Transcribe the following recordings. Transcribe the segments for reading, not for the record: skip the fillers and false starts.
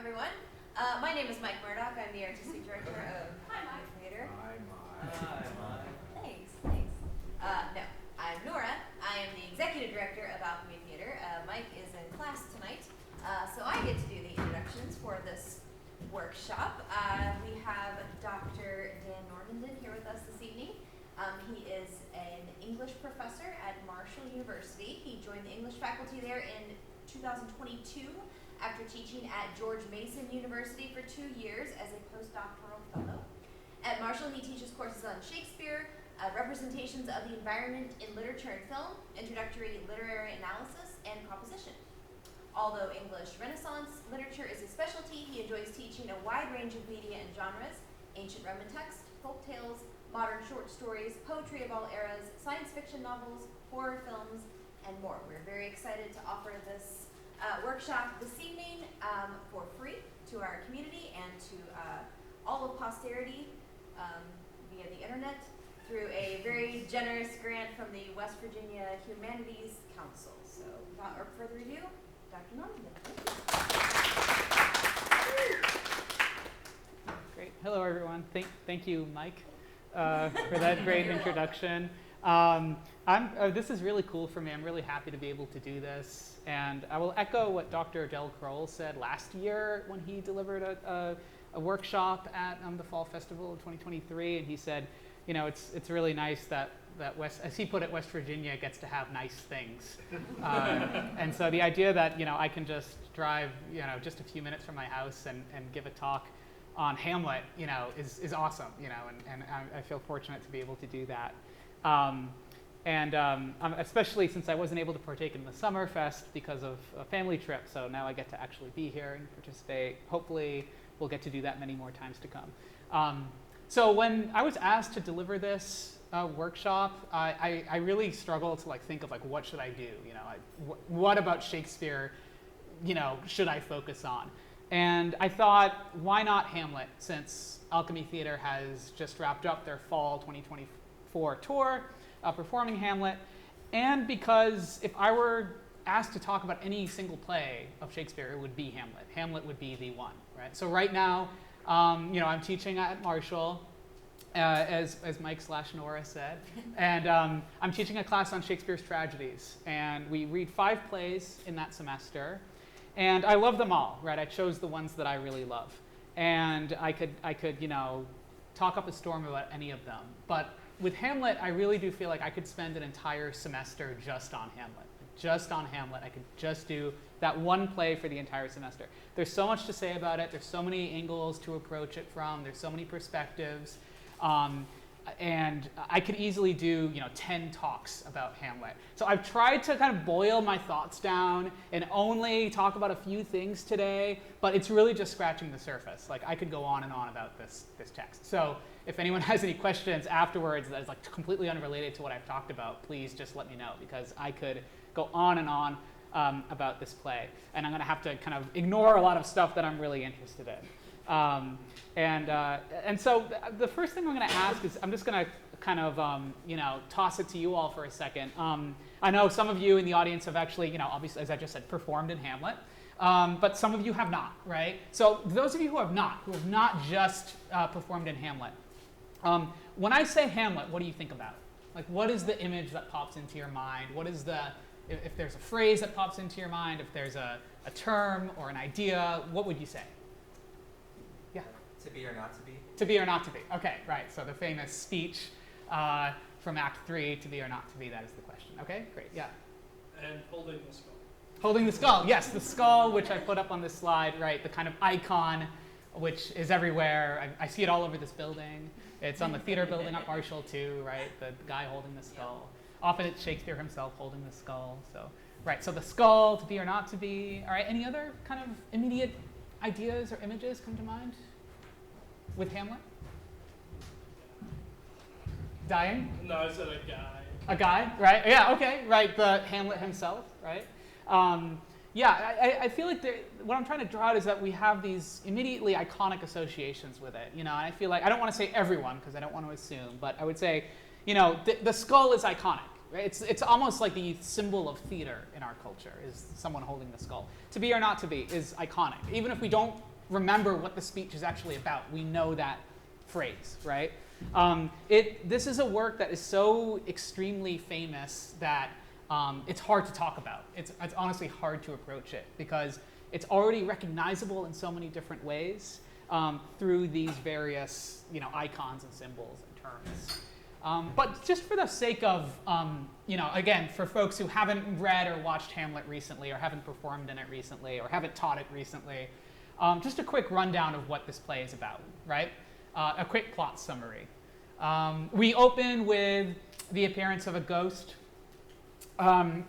everyone. My name is Mike Murdoch. I'm the artistic director of Alchemy Theater. Hi, Mike. Hi, Mike. Thanks. No, I'm Nora. I am the executive director of Alchemy Theater. Mike is in class tonight, so I get to do the introductions for this workshop. We have Dr. Dan Normandin here with us this evening. He is an English professor at Marshall University. He joined the English faculty there in 2022 after teaching at George Mason University for 2 years as a postdoctoral fellow. At Marshall, he teaches courses on Shakespeare, representations of the environment in literature and film, introductory literary analysis, and composition. Although English Renaissance literature is his specialty, he enjoys teaching a wide range of media and genres: ancient Roman text, folk tales, modern short stories, poetry of all eras, science fiction novels, horror films, and more. We're very excited to offer this workshop this evening for free to our community and to all of posterity via the internet through a very generous grant from the West Virginia Humanities Council. So without further ado, Dr. Normandin. Great. Hello, everyone. Thank you, Mike, for that great introduction. This is really cool for me. I'm really happy to be able to do this. And I will echo what Dr. Del Kroll said last year when he delivered a workshop at the Fall Festival of 2023. And he said, you know, it's really nice that as he put it, West Virginia gets to have nice things. And so the idea that, you know, I can just drive, you know, just a few minutes from my house and give a talk on Hamlet, you know, is awesome, you know, and I feel fortunate to be able to do that. Especially since I wasn't able to partake in the Summer Fest because of a family trip, so now I get to actually be here and participate. Hopefully, we'll get to do that many more times to come. So when I was asked to deliver this workshop, I really struggled to think of what should I do? You know, what about Shakespeare, you know, should I focus on? And I thought, why not Hamlet, since Alchemy Theater has just wrapped up their fall 2024 tour performing Hamlet, and because if I were asked to talk about any single play of Shakespeare, it would be Hamlet. Hamlet would be the one, right? So right now, you know, I'm teaching at Marshall, as Mike/Nora said, and I'm teaching a class on Shakespeare's tragedies, and we read 5 plays in that semester, and I love them all, right? I chose the ones that I really love, and I could, you know, talk up a storm about any of them, but with Hamlet, I really do feel like I could spend an entire semester just on Hamlet. Just on Hamlet. I could just do that one play for the entire semester. There's so much to say about it. There's so many angles to approach it from. There's so many perspectives. And I could easily do, you know, 10 talks about Hamlet. So I've tried to kind of boil my thoughts down and only talk about a few things today, but it's really just scratching the surface. Like, I could go on and on about this text. So if anyone has any questions afterwards that is completely unrelated to what I've talked about, please just let me know, because I could go on and on about this play. And I'm going to have to kind of ignore a lot of stuff that I'm really interested in. And so the first thing I'm going to ask is, I'm just going to kind of, you know, toss it to you all for a second. I know some of you in the audience have actually, you know, obviously, as I just said, performed in Hamlet. But some of you have not, right? So those of you who have not just performed in Hamlet, when I say Hamlet, what do you think about? Like, what is the image that pops into your mind? What is if there's a phrase that pops into your mind, if there's a term or an idea, what would you say? Yeah? To be or not to be? To be or not to be. Okay, right. So the famous speech from Act 3, to be or not to be, that is the question. Okay, great, yeah. And holding the skull. Holding the skull, yes, the skull, which I put up on this slide, right, the kind of icon which is everywhere. I see it all over this building. It's on the theater building at Marshall too, right? The guy holding the skull. Often it's Shakespeare himself holding the skull. So, right, so the skull, to be or not to be. All right, any other kind of immediate ideas or images come to mind with Hamlet? Dying? No, I said a guy. A guy, right? Yeah, okay, right, the Hamlet himself, right? Yeah, I feel like what I'm trying to draw out is that we have these immediately iconic associations with it, you know, and I feel like, I don't want to say everyone because I don't want to assume, but I would say, you know, the skull is iconic, right? It's almost like the symbol of theater in our culture, is someone holding the skull. To be or not to be is iconic. Even if we don't remember what the speech is actually about. We know that phrase, right? This is a work that is so extremely famous that it's hard to talk about. It's honestly hard to approach it because it's already recognizable in so many different ways through these various icons and symbols and terms. But just for the sake of, again, for folks who haven't read or watched Hamlet recently or haven't performed in it recently or haven't taught it recently, just a quick rundown of what this play is about, right? A quick plot summary. We open with the appearance of a ghost.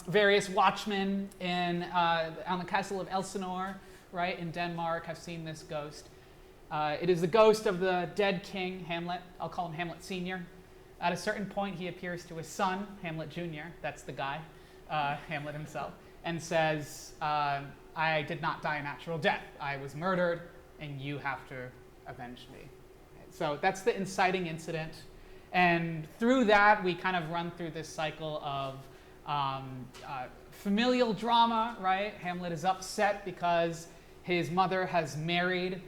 Various watchmen on the castle of Elsinore, right, in Denmark, have seen this ghost. It is the ghost of the dead king, Hamlet. I'll call him Hamlet Sr. At a certain point, he appears to his son, Hamlet Jr., that's the guy, Hamlet himself, and says, I did not die a natural death. I was murdered, and you have to avenge me. So that's the inciting incident. And through that, we kind of run through this cycle of familial drama, right? Hamlet is upset because his mother has married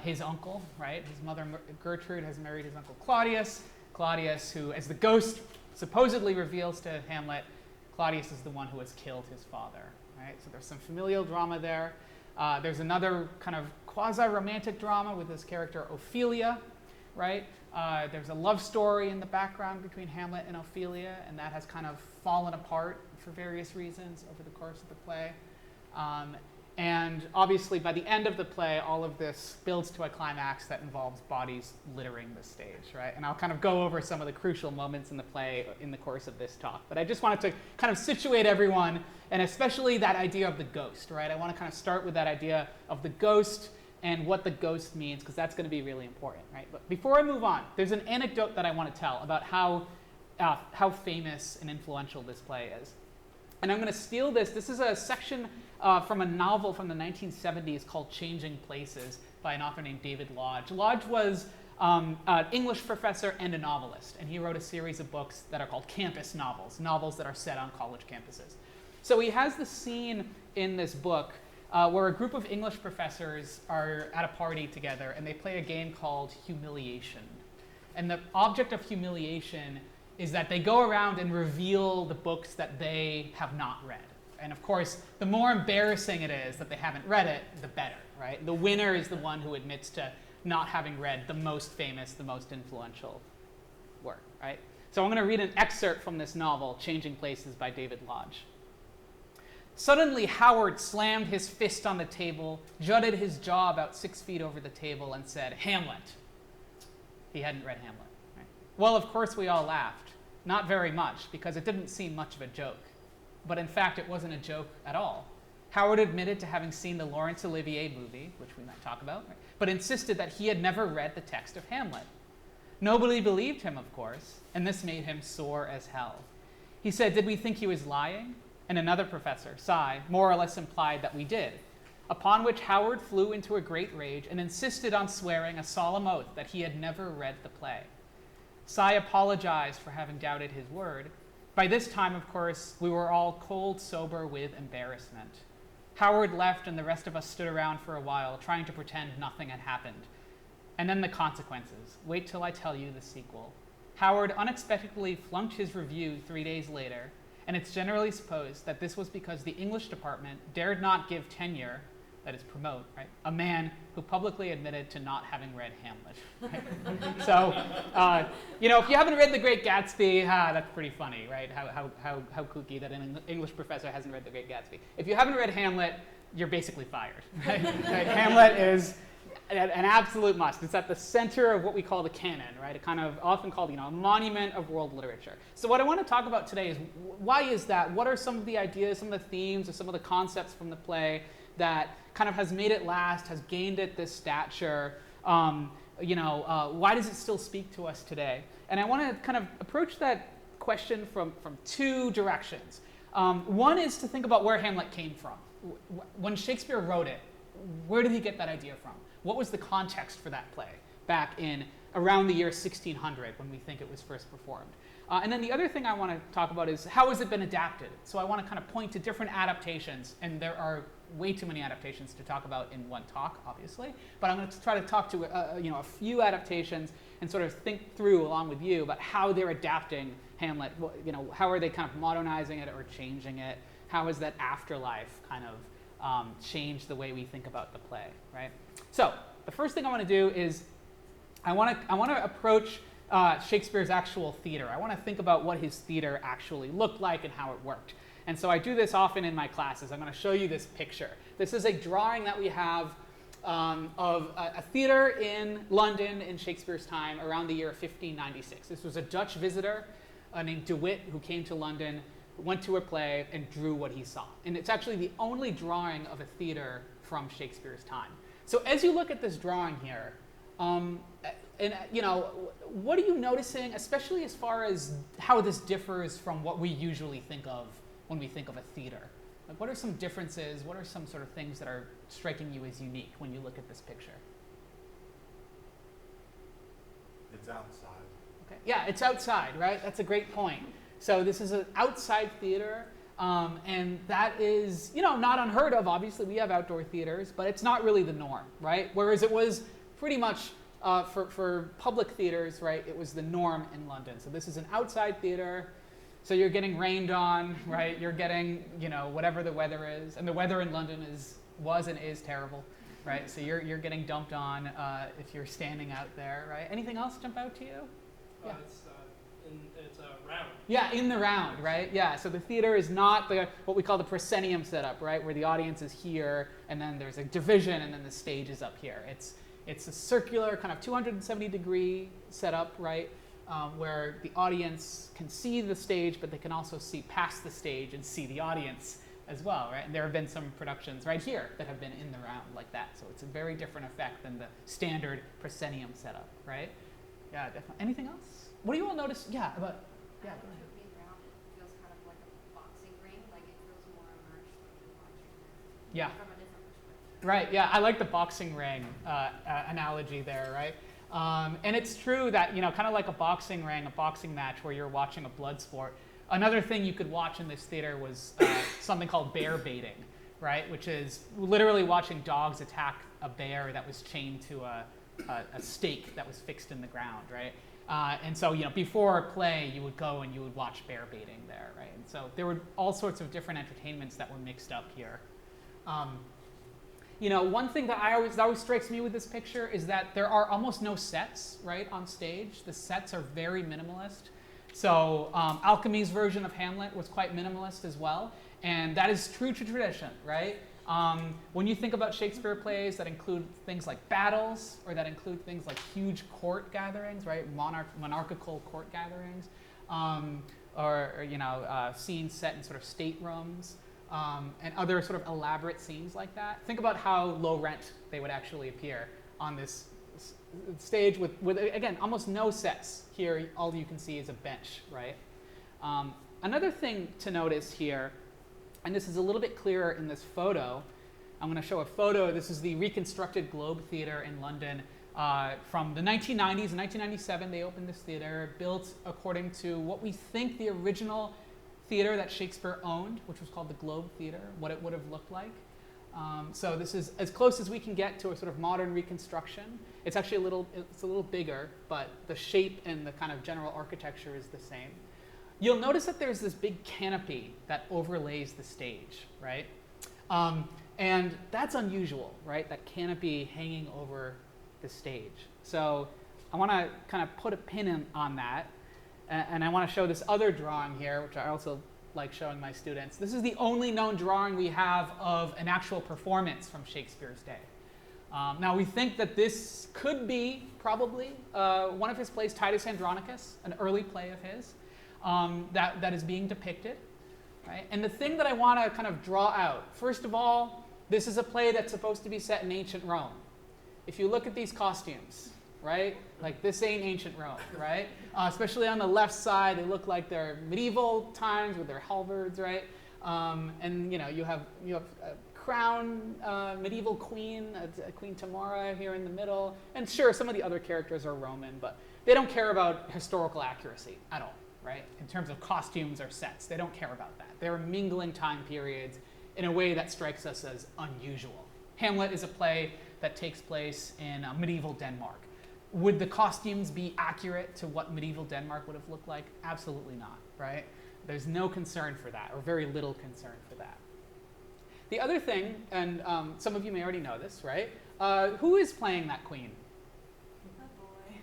his uncle, right? His mother, Gertrude, has married his uncle Claudius. Claudius, who, as the ghost supposedly reveals to Hamlet, Claudius is the one who has killed his father, right? So there's some familial drama there. There's another kind of quasi-romantic drama with this character Ophelia, right? There's a love story in the background between Hamlet and Ophelia, and that has kind of fallen apart for various reasons over the course of the play. And obviously, by the end of the play, all of this builds to a climax that involves bodies littering the stage, right? And I'll kind of go over some of the crucial moments in the play in the course of this talk. But I just wanted to kind of situate everyone, and especially that idea of the ghost, right? I want to kind of start with that idea of the ghost and what the ghost means, because that's going to be really important, right? But before I move on, there's an anecdote that I want to tell about how famous and influential this play is. And I'm going to steal this. This is a section from a novel from the 1970s called Changing Places by an author named David Lodge. Lodge was an English professor and a novelist, and he wrote a series of books that are called campus novels, novels that are set on college campuses. So he has the scene in this book where a group of English professors are at a party together, and they play a game called Humiliation. And the object of Humiliation is that they go around and reveal the books that they have not read. And of course, the more embarrassing it is that they haven't read it, the better, right? The winner is the one who admits to not having read the most famous, the most influential work, right? So I'm going to read an excerpt from this novel, Changing Places by David Lodge. Suddenly, Howard slammed his fist on the table, jutted his jaw about 6 feet over the table, and said, "Hamlet." He hadn't read Hamlet. Right? Well, of course, we all laughed. Not very much, because it didn't seem much of a joke. But in fact, it wasn't a joke at all. Howard admitted to having seen the Laurence Olivier movie, which we might talk about, right? But insisted that he had never read the text of Hamlet. Nobody believed him, of course, and this made him sore as hell. He said, "Did we think he was lying?" And another professor, Cy, more or less implied that we did, upon which Howard flew into a great rage and insisted on swearing a solemn oath that he had never read the play. Cy apologized for having doubted his word. By this time, of course, we were all cold sober with embarrassment. Howard left, and the rest of us stood around for a while, trying to pretend nothing had happened. And then the consequences. Wait till I tell you the sequel. Howard unexpectedly flunked his review 3 days later, and it's generally supposed that this was because the English department dared not give tenure, that is promote, right, a man who publicly admitted to not having read Hamlet. Right? So, if you haven't read The Great Gatsby, that's pretty funny, right? How kooky that an English professor hasn't read The Great Gatsby. If you haven't read Hamlet, you're basically fired. Right? Right? Hamlet is an absolute must. It's at the center of what we call the canon, right? A kind of often called, a monument of world literature. So what I want to talk about today is why is that? What are some of the ideas, some of the themes, or some of the concepts from the play that kind of has made it last, has gained it this stature? Why does it still speak to us today? And I want to kind of approach that question from two directions. One is to think about where Hamlet came from. When Shakespeare wrote it, where did he get that idea from? What was the context for that play back in around the year 1600 when we think it was first performed? And then the other thing I want to talk about is how has it been adapted? So I want to kind of point to different adaptations, and there are way too many adaptations to talk about in one talk, obviously. But I'm going to try to talk to a few adaptations and sort of think through along with you about how they're adapting Hamlet. How are they kind of modernizing it or changing it? How has that afterlife kind of changed the way we think about the play, right? So the first thing I want to do is I want to approach Shakespeare's actual theater. I want to think about what his theater actually looked like and how it worked. And so I do this often in my classes. I'm going to show you this picture. This is a drawing that we have of a theater in London in Shakespeare's time around the year 1596. This was a Dutch visitor named De Witt who came to London, went to a play, and drew what he saw. And it's actually the only drawing of a theater from Shakespeare's time. So as you look at this drawing here, what are you noticing, especially as far as how this differs from what we usually think of when we think of a theater? Like, what are some differences? What are some sort of things that are striking you as unique when you look at this picture? It's outside. Okay. Yeah, it's outside, right? That's a great point. So this is an outside theater, and that is, not unheard of. Obviously, we have outdoor theaters, but it's not really the norm, right? Whereas it was pretty much for public theaters, right? It was the norm in London. So this is an outside theater. So you're getting rained on, right? You're getting, whatever the weather is, and the weather in London was and is terrible, right? So you're getting dumped on if you're standing out there, right? Anything else jump out to you? Yeah. It's a round. Yeah, in the round, right? Yeah, so the theater is not what we call the proscenium setup, right? Where the audience is here, and then there's a division, and then the stage is up here. It's a circular kind of 270-degree setup, right? Where the audience can see the stage, but they can also see past the stage and see the audience as well, right? And there have been some productions right here that have been in the round like that. So it's a very different effect than the standard proscenium setup, right? Yeah, definitely. Anything else? What do you all notice? Yeah, go ahead. Being round, it feels kind of like a boxing ring, like it feels more immersed when you're watching it. Yeah. From a different perspective. Right, yeah, I like the boxing ring analogy there, right? And it's true that, kind of like a boxing ring, a boxing match where you're watching a blood sport. Another thing you could watch in this theater was something called bear baiting, right? Which is literally watching dogs attack a bear that was chained to a stake that was fixed in the ground, right? And so, before a play, you would go and you would watch bear baiting there, right? And so there were all sorts of different entertainments that were mixed up here. One thing that always strikes me with this picture is that there are almost no sets, right, on stage. The sets are very minimalist. So Alchemy's version of Hamlet was quite minimalist as well, and that is true to tradition, right? When you think about Shakespeare plays that include things like battles, or that include things like huge court gatherings, right, monarchical court gatherings, or scenes set in sort of staterooms, and other sort of elaborate scenes like that. Think about how low rent they would actually appear on this stage with again, almost no sets. Here, all you can see is a bench, right? Another thing to notice here, and this is a little bit clearer in this photo. I'm going to show a photo. This is the reconstructed Globe Theatre in London from the 1990s. In 1997, they opened this theater, built according to what we think the original theater that Shakespeare owned, which was called the Globe Theatre, what it would have looked like. So this is as close as we can get to a sort of modern reconstruction. It's actually a little bigger, but the shape and the kind of general architecture is the same. You'll notice that there's this big canopy that overlays the stage, right? And that's unusual, right? That canopy hanging over the stage. So I want to kind of put a pin on that. And I want to show this other drawing here, which I also like showing my students. This is the only known drawing we have of an actual performance from Shakespeare's day. Now we think that this could be probably one of his plays, Titus Andronicus, an early play of his, that is being depicted. Right? And the thing that I want to kind of draw out, first of all, this is a play that's supposed to be set in ancient Rome. If you look at these costumes, right? Like this ain't ancient Rome, right? Especially on the left side, they look like they're medieval times with their halberds, right? And you have a crown medieval queen, Queen Tamara here in the middle, and sure, some of the other characters are Roman, but they don't care about historical accuracy at all, right? In terms of costumes or sets, they don't care about that. They're mingling time periods, in a way that strikes us as unusual. Hamlet is a play that takes place in medieval Denmark. Would the costumes be accurate to what medieval Denmark would have looked like? Absolutely not, right? There's no concern for that, or very little concern for that. The other thing, and some of you may already know this, right? Who is playing that queen?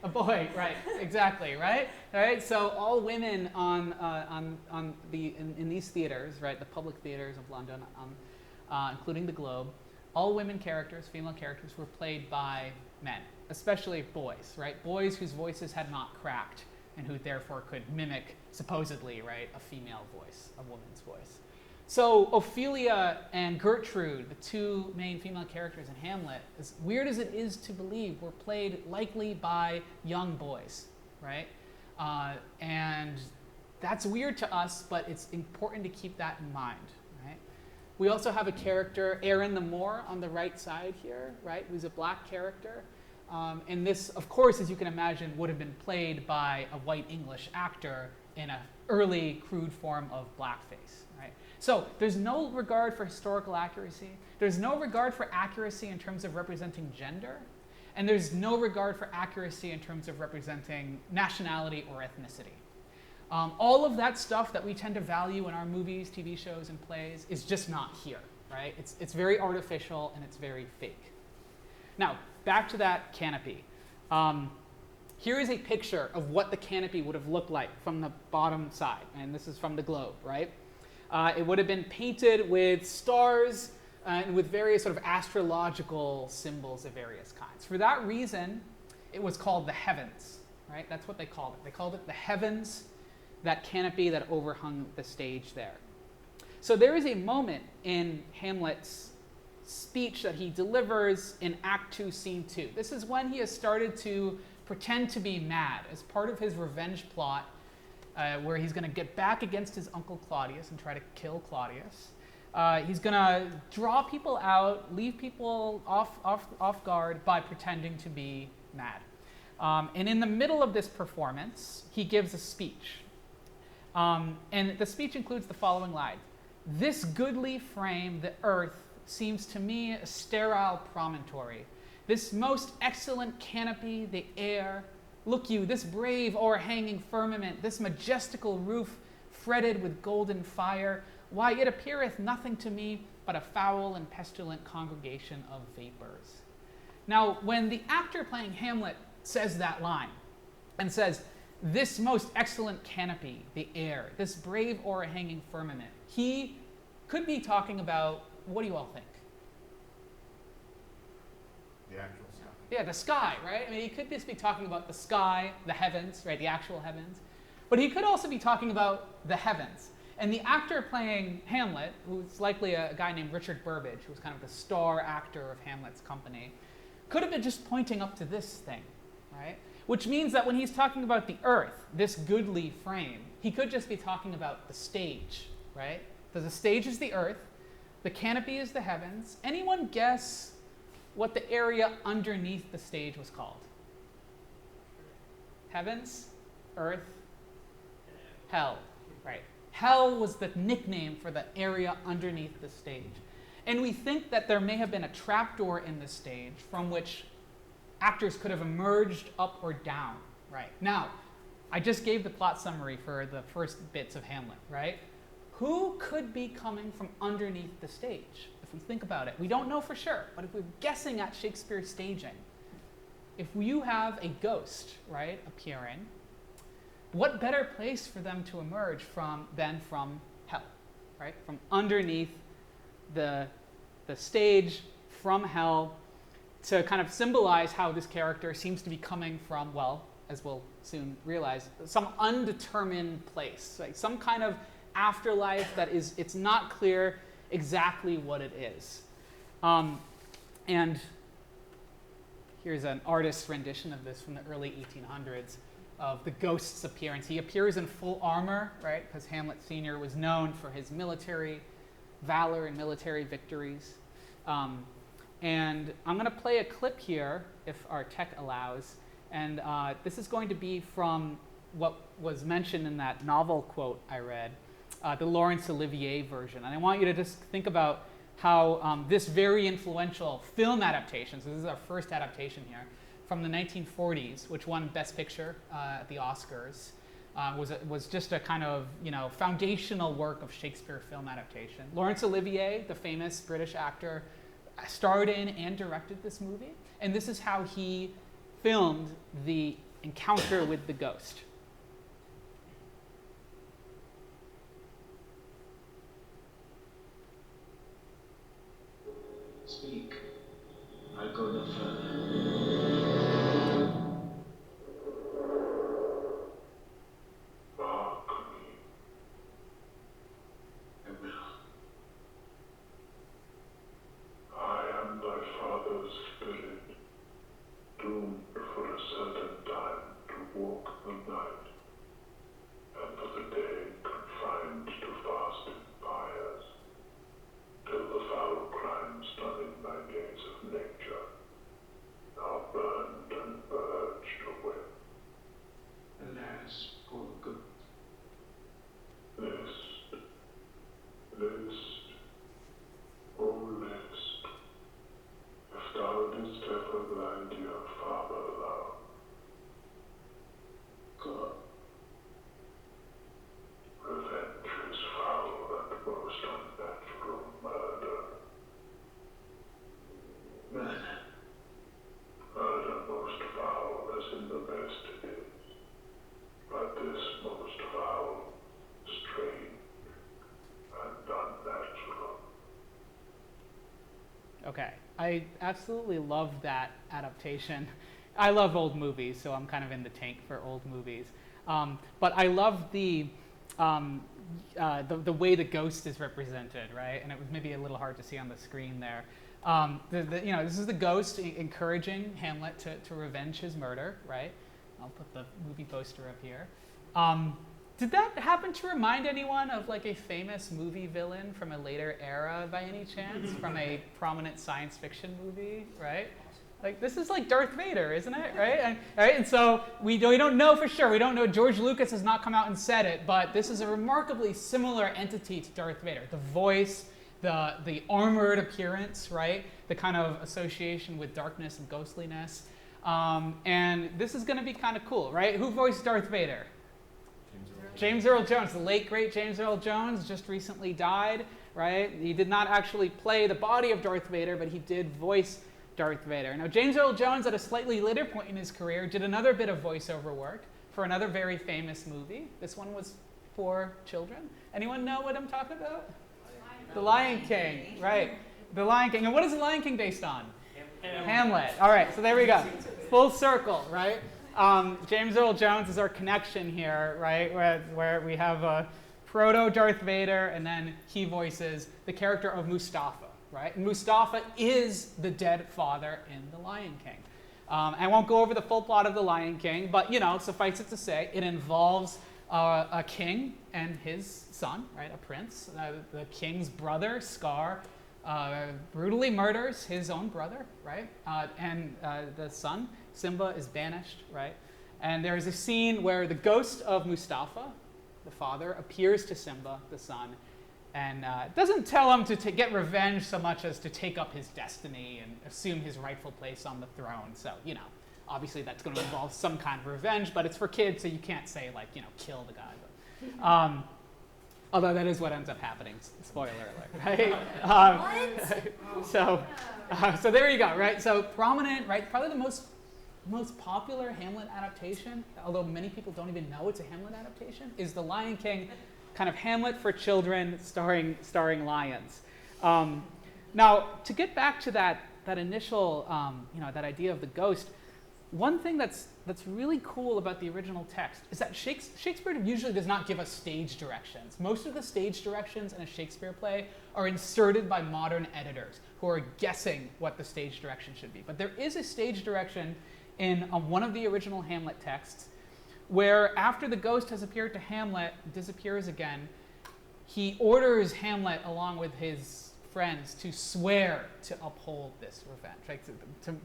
A boy, right? Exactly, right? All right. So all women in these theaters, right, the public theaters of London, including the Globe, all women characters, female characters, were played by men, especially boys, right? Boys whose voices had not cracked and who therefore could mimic, supposedly, right, a female voice, a woman's voice. So Ophelia and Gertrude, the two main female characters in Hamlet, as weird as it is to believe, were played likely by young boys, right? And that's weird to us, but it's important to keep that in mind, right? We also have a character, Aaron the Moor, on the right side here, right, who's a black character. And this, of course, as you can imagine, would have been played by a white English actor in an early crude form of blackface, right? So there's no regard for historical accuracy. There's no regard for accuracy in terms of representing gender. And there's no regard for accuracy in terms of representing nationality or ethnicity. All of that stuff that we tend to value in our movies, TV shows, and plays is just not here, right? It's very artificial and it's very fake. Now, back to that canopy. Here is a picture of what the canopy would have looked like from the bottom side, and this is from the Globe, right? It would have been painted with stars and with various sort of astrological symbols of various kinds. For that reason, it was called the heavens, right? That's what they called it. They called it the heavens, that canopy that overhung the stage there. So there is a moment in Hamlet's speech that he delivers in Act 2, Scene 2. This is when he has started to pretend to be mad as part of his revenge plot, where he's going to get back against his uncle Claudius and try to kill Claudius. He's going to draw people out, leave people off guard by pretending to be mad. And in the middle of this performance, he gives a speech. And the speech includes the following line: "This goodly frame, the earth, seems to me a sterile promontory. This most excellent canopy, the air. Look you, this brave o'erhanging firmament, this majestical roof fretted with golden fire, why, it appeareth nothing to me but a foul and pestilent congregation of vapors." Now, when the actor playing Hamlet says that line and says, "This most excellent canopy, the air, this brave o'erhanging firmament," he could be talking about, what do you all think? The actual sky. Yeah, the sky, right? I mean, he could just be talking about the sky, the heavens, right, the actual heavens. But he could also be talking about the heavens. And the actor playing Hamlet, who's likely a guy named Richard Burbage, who's kind of the star actor of Hamlet's company, could have been just pointing up to this thing, right? Which means that when he's talking about the earth, this goodly frame, he could just be talking about the stage, right? So the stage is the earth, the canopy is the heavens. Anyone guess what the area underneath the stage was called? Heavens, earth, hell, right? Hell was the nickname for the area underneath the stage. And we think that there may have been a trapdoor in the stage from which actors could have emerged up or down, right? Now, I just gave the plot summary for the first bits of Hamlet, right? Who could be coming from underneath the stage? If we think about it, we don't know for sure, but if we're guessing at Shakespeare's staging, if you have a ghost, right, appearing, what better place for them to emerge from than from hell, right? From underneath the stage, from hell, to kind of symbolize how this character seems to be coming from, well, as we'll soon realize, some undetermined place, like some kind of afterlife that is, it's not clear exactly what it is. And here's an artist's rendition of this from the early 1800s of the ghost's appearance. He appears in full armor, right? Because Hamlet Sr. was known for his military valor and military victories. And I'm going to play a clip here, if our tech allows. And this is going to be from what was mentioned in that novel quote I read. the Laurence Olivier version. And I want you to just think about how this very influential film adaptation, so this is our first adaptation here, from the 1940s, which won Best Picture at the Oscars, was just a kind of, foundational work of Shakespeare film adaptation. Laurence Olivier, the famous British actor, starred in and directed this movie, and this is how he filmed the encounter with the ghost. Speak. I go no further. Alchemy. I will. I am thy father's spirit, doomed for a certain time to walk the night, and for the day confined to fasting fires, till the foul crimes done in thy gaze of nature are burned and purged away. Alas, poor good. List, list, oh list, if thou didst ever thy dear father love. God, Revenge is foul and most unnatural murder. murder. Murder most foul as in the best it is, but this most foul, strange, and unnatural. Okay, I absolutely love that adaptation. I love old movies, so I'm kind of in the tank for old movies. But I love the way the ghost is represented, right? And it was maybe a little hard to see on the screen there. This is the ghost encouraging Hamlet to revenge his murder, right? I'll put the movie poster up here. Did that happen to remind anyone of like a famous movie villain from a later era by any chance? From a prominent science fiction movie, right? Like this is like Darth Vader, isn't it? Right? And so we don't know for sure. We don't know. George Lucas has not come out and said it, but this is a remarkably similar entity to Darth Vader. The voice, the armored appearance, right? The kind of association with darkness and ghostliness. And this is going to be kind of cool, right? Who voiced Darth Vader? James Earl Jones, the late great James Earl Jones, just recently died, right? He did not actually play the body of Darth Vader, but he did voice Darth Vader. Now, James Earl Jones, at a slightly later point in his career, did another bit of voiceover work for another very famous movie. This one was for children. Anyone know what I'm talking about? The Lion King, right? The Lion King. And what is The Lion King based on? Hamlet. All right, so there we go. Full circle, right? James Earl Jones is our connection here, right? Where we have a proto Darth Vader, and then he voices the character of Mustafa, right? And Mustafa is the dead father in The Lion King. I won't go over the full plot of The Lion King, but suffice it to say, it involves a king and his son, right? A prince. The king's brother, Scar, brutally murders his own brother, right? And the son, Simba, is banished, right? And there is a scene where the ghost of Mustafa, the father, appears to Simba, the son, and doesn't tell him to get revenge so much as to take up his destiny and assume his rightful place on the throne. So, obviously that's going to involve some kind of revenge, but it's for kids, so you can't say, kill the guy. But, although that is what ends up happening. Spoiler alert, right? So there you go, right? So prominent, right? Probably the most popular Hamlet adaptation, although many people don't even know it's a Hamlet adaptation, is The Lion King, kind of Hamlet for children starring lions. Now, to get back to that initial, that idea of the ghost, one thing that's really cool about the original text is that Shakespeare usually does not give us stage directions. Most of the stage directions in a Shakespeare play are inserted by modern editors who are guessing what the stage direction should be. But there is a stage direction in one of the original Hamlet texts where after the ghost has appeared to Hamlet, disappears again, he orders Hamlet along with his friends to swear to uphold this revenge, right?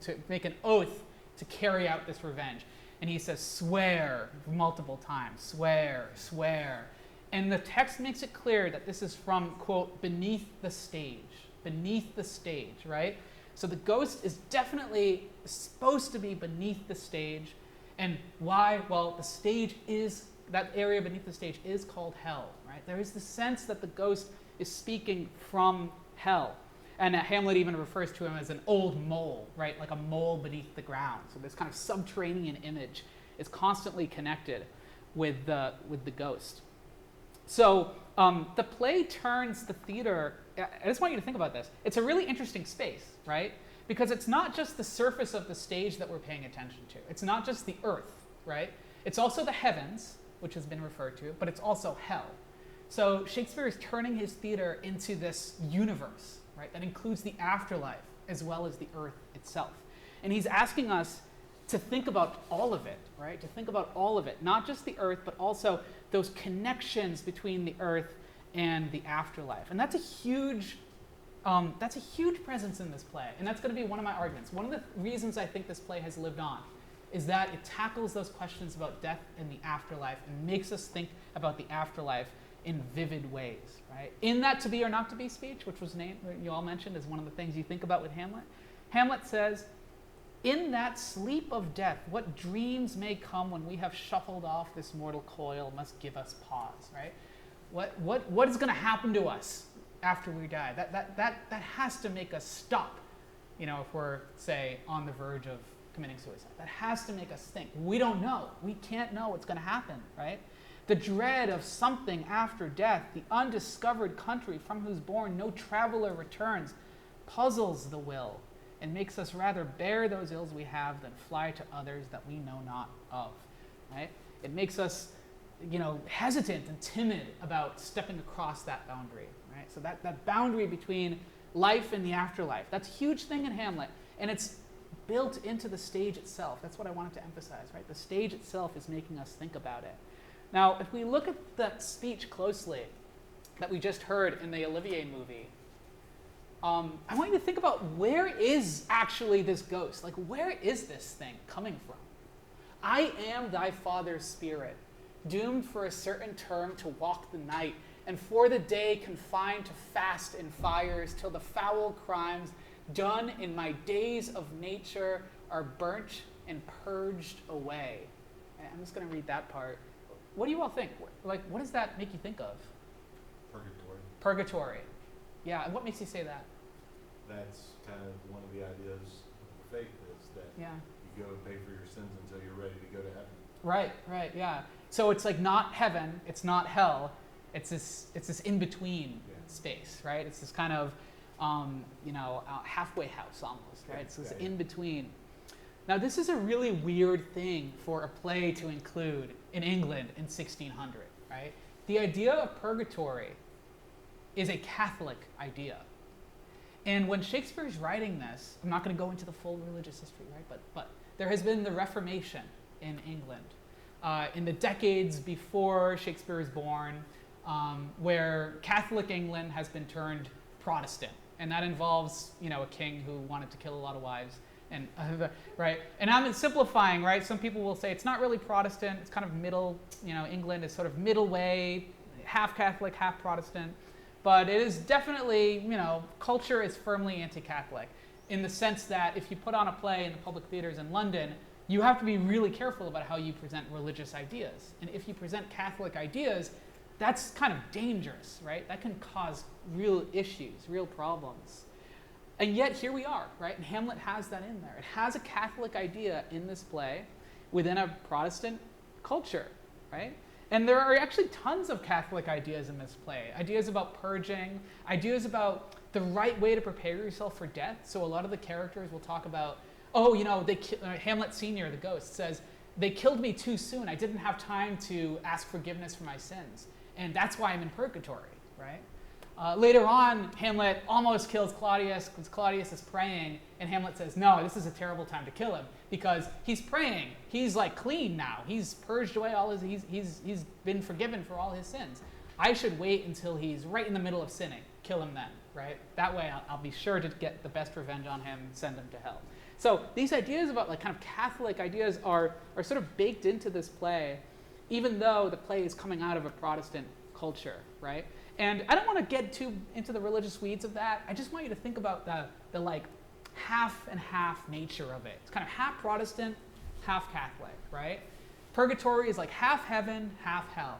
to make an oath to carry out this revenge. And he says, swear, multiple times, swear, swear. And the text makes it clear that this is from, quote, beneath the stage, right? So the ghost is definitely supposed to be beneath the stage. And why? Well, the stage is, that area beneath the stage is called hell, right? There is the sense that the ghost is speaking from hell. And Hamlet even refers to him as an old mole, right? Like a mole beneath the ground. So this kind of subterranean image is constantly connected with the ghost. So the play turns the theater, I just want you to think about this. It's a really interesting space, right? Because it's not just the surface of the stage that we're paying attention to. It's not just the earth, right? It's also the heavens, which has been referred to, but it's also hell. So Shakespeare is turning his theater into this universe, right, that includes the afterlife as well as the earth itself. And he's asking us to think about all of it, right? To think about all of it, not just the earth, but also those connections between the earth and the afterlife. And that's a huge presence in this play, and that's going to be one of my arguments. One of the reasons I think this play has lived on is that it tackles those questions about death and the afterlife and makes us think about the afterlife in vivid ways, right? In that to be or not to be speech, which was named, you all mentioned, as one of the things you think about with Hamlet, Hamlet says, "In that sleep of death, what dreams may come when we have shuffled off this mortal coil must give us pause," right? What is going to happen to us after we die? That has to make us stop, if we're, say, on the verge of committing suicide. That has to make us think. We don't know. We can't know what's going to happen, right? The dread of something after death, the undiscovered country from whose bourne no traveler returns, puzzles the will and makes us rather bear those ills we have than fly to others that we know not of, right? It makes us, hesitant and timid about stepping across that boundary, right? So that boundary between life and the afterlife, that's a huge thing in Hamlet, and it's built into the stage itself. That's what I wanted to emphasize, right? The stage itself is making us think about it. Now, if we look at that speech closely that we just heard in the Olivier movie, I want you to think about, where is actually this ghost? Like, where is this thing coming from? "I am thy father's spirit, doomed for a certain term to walk the night, and for the day confined to fast in fires, till the foul crimes done in my days of nature are burnt and purged away." And I'm just going to read that part. What do you all think? Like, what does that make you think of? Purgatory. Purgatory. Yeah, and what makes you say that? That's kind of one of the ideas of the faith, is that Yeah. you go and pay for your sins until you're ready to go to heaven. Right, yeah. So it's like not heaven, it's not hell, it's this in-between space, right? It's this kind of, halfway house almost, right? It's this in-between. Now, this is a really weird thing for a play to include in England in 1600, right? The idea of purgatory is a Catholic idea. And when Shakespeare's writing this, I'm not going to go into the full religious history, right? But there has been the Reformation in England in the decades before Shakespeare is born, where Catholic England has been turned Protestant. And that involves, a king who wanted to kill a lot of wives. And right, and I'm simplifying, right? Some people will say it's not really Protestant; it's kind of middle. England is sort of middle way, half Catholic, half Protestant. But it is definitely, culture is firmly anti-Catholic, in the sense that if you put on a play in the public theaters in London, you have to be really careful about how you present religious ideas. And if you present Catholic ideas, that's kind of dangerous, right? That can cause real issues, real problems. And yet here we are, right? And Hamlet has that in there. It has a Catholic idea in this play within a Protestant culture, right? And there are actually tons of Catholic ideas in this play. Ideas about purging, ideas about the right way to prepare yourself for death. So a lot of the characters will talk about, Hamlet Sr., the ghost, says, "They killed me too soon. I didn't have time to ask forgiveness for my sins. And that's why I'm in purgatory," right? Later on, Hamlet almost kills Claudius because Claudius is praying, and Hamlet says, "No, this is a terrible time to kill him because he's praying. He's like clean now. He's purged away all his. He's been forgiven for all his sins. I should wait until he's right in the middle of sinning. Kill him then, right? That way, I'll be sure to get the best revenge on him, send him to hell." So these ideas about kind of Catholic ideas are sort of baked into this play, even though the play is coming out of a Protestant culture, right? And I don't want to get too into the religious weeds of that. I just want you to think about the like half and half nature of it. It's kind of half Protestant, half Catholic, right? Purgatory is like half heaven, half hell.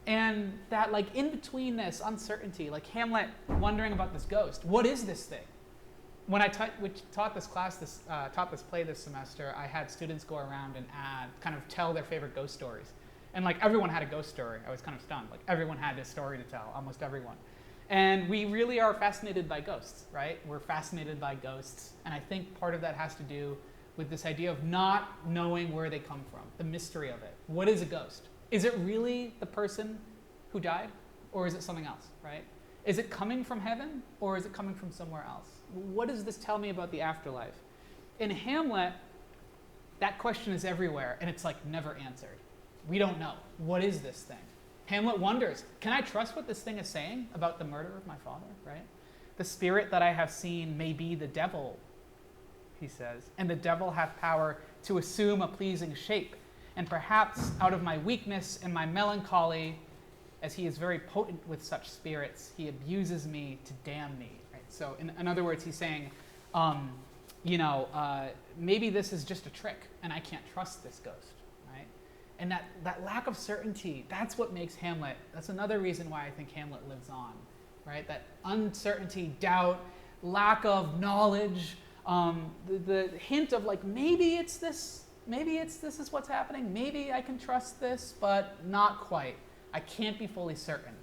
And that like in between this uncertainty, like Hamlet wondering about this ghost. What is this thing? When I taught this play this semester, I had students go around and kind of tell their favorite ghost stories. And like everyone had a ghost story. I was kind of stunned. Like everyone had this story to tell, almost everyone. And we really are fascinated by ghosts, right? We're fascinated by ghosts. And I think part of that has to do with this idea of not knowing where they come from, the mystery of it. What is a ghost? Is it really the person who died? Or is it something else, right? Is it coming from heaven? Or is it coming from somewhere else? What does this tell me about the afterlife? In Hamlet, that question is everywhere, and it's like never answered. We don't know. What is this thing? Hamlet wonders, can I trust what this thing is saying about the murder of my father, right? The spirit that I have seen may be the devil, he says, and the devil hath power to assume a pleasing shape. And perhaps out of my weakness and my melancholy, as he is very potent with such spirits, he abuses me to damn me. Right? So in other words, he's saying, maybe this is just a trick, and I can't trust this ghost. Right? And that lack of certainty, that's what makes Hamlet, that's another reason why I think Hamlet lives on. Right? That uncertainty, doubt, lack of knowledge, the hint of like, maybe it's this is what's happening, maybe I can trust this, but not quite. I can't be fully certain.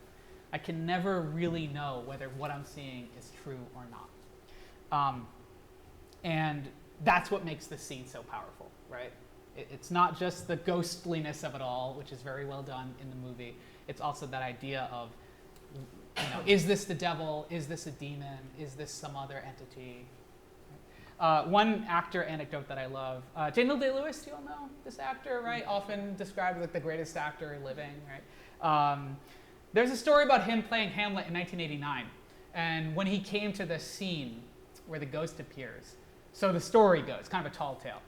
I can never really know whether what I'm seeing is true or not. And that's what makes this scene so powerful, right? It's not just the ghostliness of it all, which is very well done in the movie. It's also that idea of, is this the devil? Is this a demon? Is this some other entity? One actor anecdote that I love, Daniel Day-Lewis, do you all know this actor, right? Often described as like the greatest actor living, right? There's a story about him playing Hamlet in 1989, and when he came to this scene where the ghost appears, so the story goes, kind of a tall tale,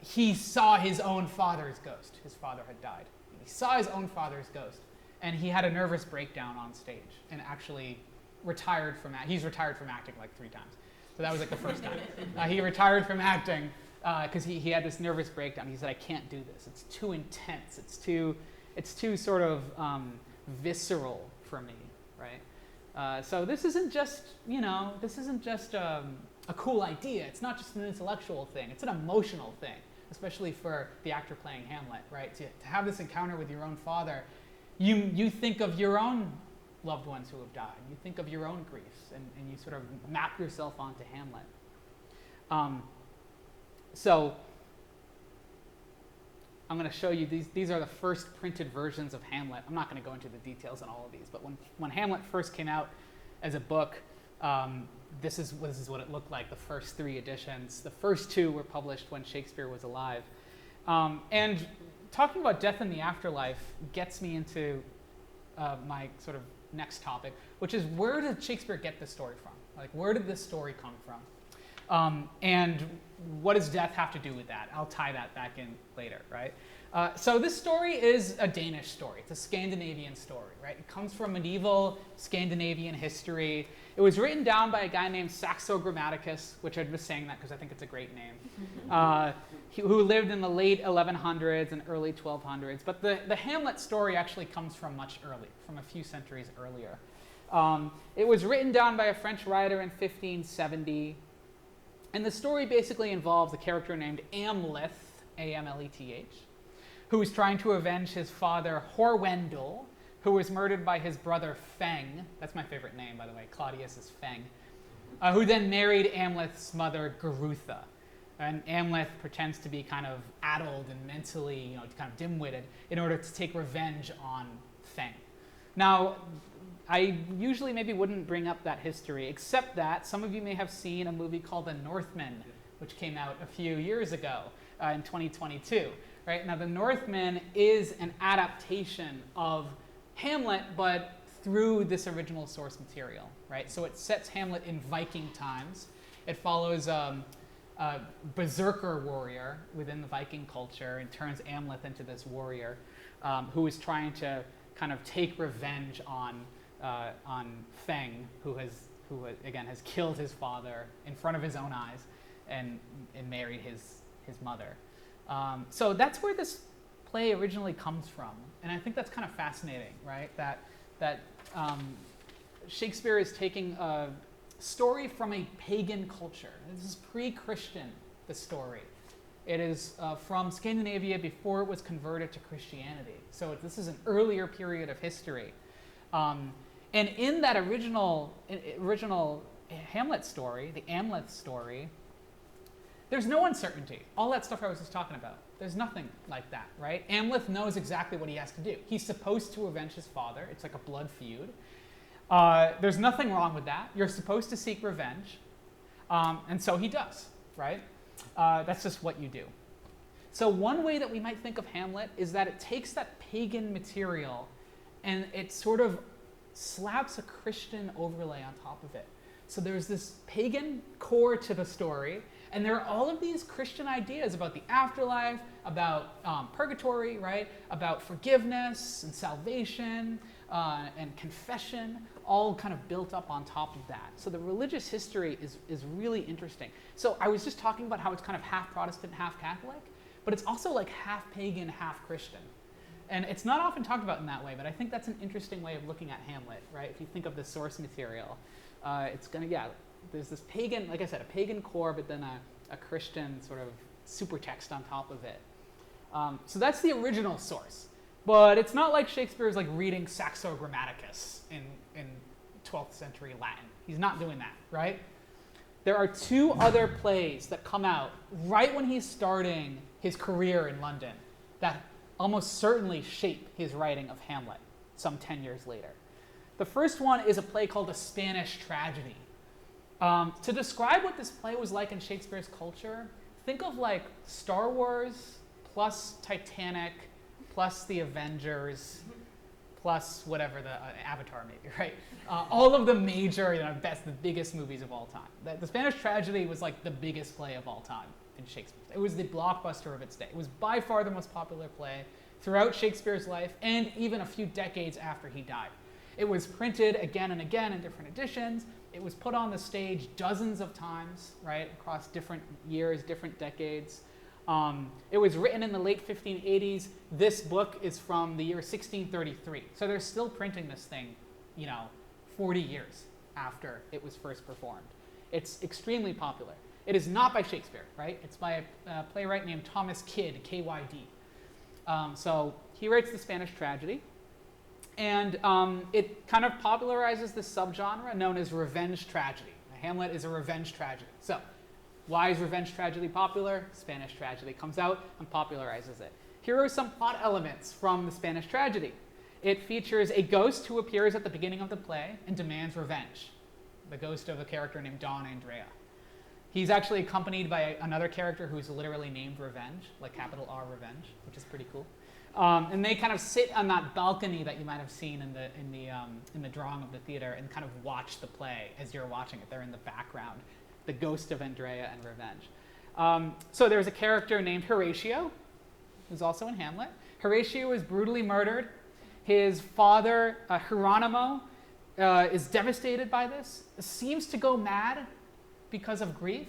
he saw his own father's ghost. His father had died. He saw his own father's ghost, and he had a nervous breakdown on stage, and actually he's retired from acting like 3 times. So that was like the first time. He retired from acting because he had this nervous breakdown. He said, I can't do this. It's too intense. It's too sort of visceral for me, right? So this isn't just, a cool idea. It's not just an intellectual thing. It's an emotional thing, especially for the actor playing Hamlet, right? To have this encounter with your own father, you think of your own loved ones who have died. You think of your own griefs, and you sort of map yourself onto Hamlet. So I'm going to show you these are the first printed versions of Hamlet. I'm not going to go into the details on all of these, but when Hamlet first came out as a book, this is what it looked like, the first 3 editions. The first 2 were published when Shakespeare was alive. And talking about death and the afterlife gets me into my sort of next topic, which is, where did Shakespeare get this story from? Like, where did this story come from? And what does death have to do with that? I'll tie that back in later, right? So this story is a Danish story. It's a Scandinavian story, right? It comes from medieval Scandinavian history. It was written down by a guy named Saxo Grammaticus, which I'm just saying that because I think it's a great name, who lived in the late 1100s and early 1200s. But the Hamlet story actually comes from much earlier, from a few centuries earlier. It was written down by a French writer in 1570. And the story basically involves a character named Amleth, A-M-L-E-T-H, who is trying to avenge his father, Horwendel, who was murdered by his brother, Feng. That's my favorite name, by the way. Claudius is Feng. Who then married Amleth's mother, Gerutha. And Amleth pretends to be kind of addled and mentally, kind of dim-witted in order to take revenge on Feng. Now, I usually maybe wouldn't bring up that history, except that some of you may have seen a movie called The Northman, which came out a few years ago in 2022. Right? Now, The Northman is an adaptation of Hamlet, but through this original source material. Right? So it sets Hamlet in Viking times. It follows a berserker warrior within the Viking culture and turns Amleth into this warrior who is trying to kind of take revenge on Feng, who again has killed his father in front of his own eyes and married his mother. So that's where this play originally comes from, and I think that's kind of fascinating, right? That Shakespeare is taking a story from a pagan culture. This is pre-Christian, the story. It is from Scandinavia before it was converted to Christianity. So this is an earlier period of history. And in that original Hamlet story, the Amleth story, there's no uncertainty. All that stuff I was just talking about, there's nothing like that, right? Amleth knows exactly what he has to do. He's supposed to avenge his father. It's like a blood feud. There's nothing wrong with that. You're supposed to seek revenge. And so he does, right? That's just what you do. So one way that we might think of Hamlet is that it takes that pagan material and it sort of slaps a Christian overlay on top of it. So there's this pagan core to the story, and there are all of these Christian ideas about the afterlife, about purgatory, right? About forgiveness and salvation and confession, all kind of built up on top of that. So the religious history is really interesting. So I was just talking about how it's kind of half Protestant, half Catholic, but it's also like half pagan, half Christian. And it's not often talked about in that way, but I think that's an interesting way of looking at Hamlet, right? If you think of the source material, it's gonna, there's this pagan, like I said, a pagan core, but then a Christian sort of super text on top of it. So that's the original source. But it's not like Shakespeare is like reading Saxo Grammaticus in 12th century Latin. He's not doing that, right? There are two other plays that come out right when he's starting his career in London that almost certainly shape his writing of Hamlet some 10 years later. The first one is a play called The Spanish Tragedy. To describe what this play was like in Shakespeare's culture, think of like Star Wars plus Titanic plus The Avengers plus whatever the Avatar maybe, right? All of the major, the biggest movies of all time. The Spanish Tragedy was like the biggest play of all time in Shakespeare. It was the blockbuster of its day. It was by far the most popular play throughout Shakespeare's life and even a few decades after he died. It was printed again and again in different editions. It was put on the stage dozens of times, right, across different years, different decades. It was written in the late 1580s. This book is from the year 1633. So they're still printing this thing, 40 years after it was first performed. It's extremely popular. It is not by Shakespeare, right? It's by a playwright named Thomas Kyd, K-Y-D. So he writes the Spanish Tragedy. And it kind of popularizes this subgenre known as revenge tragedy. Hamlet is a revenge tragedy. So why is revenge tragedy popular? Spanish Tragedy comes out and popularizes it. Here are some plot elements from the Spanish Tragedy. It features a ghost who appears at the beginning of the play and demands revenge. The ghost of a character named Don Andrea. He's actually accompanied by another character who's literally named Revenge, like capital R Revenge, which is pretty cool. And they kind of sit on that balcony that you might have seen in the drawing of the theater and kind of watch the play as you're watching it. They're in the background, the ghost of Andrea and Revenge. So there's a character named Horatio, who's also in Hamlet. Horatio is brutally murdered. His father, Hieronymo, is devastated by this, seems to go mad because of grief,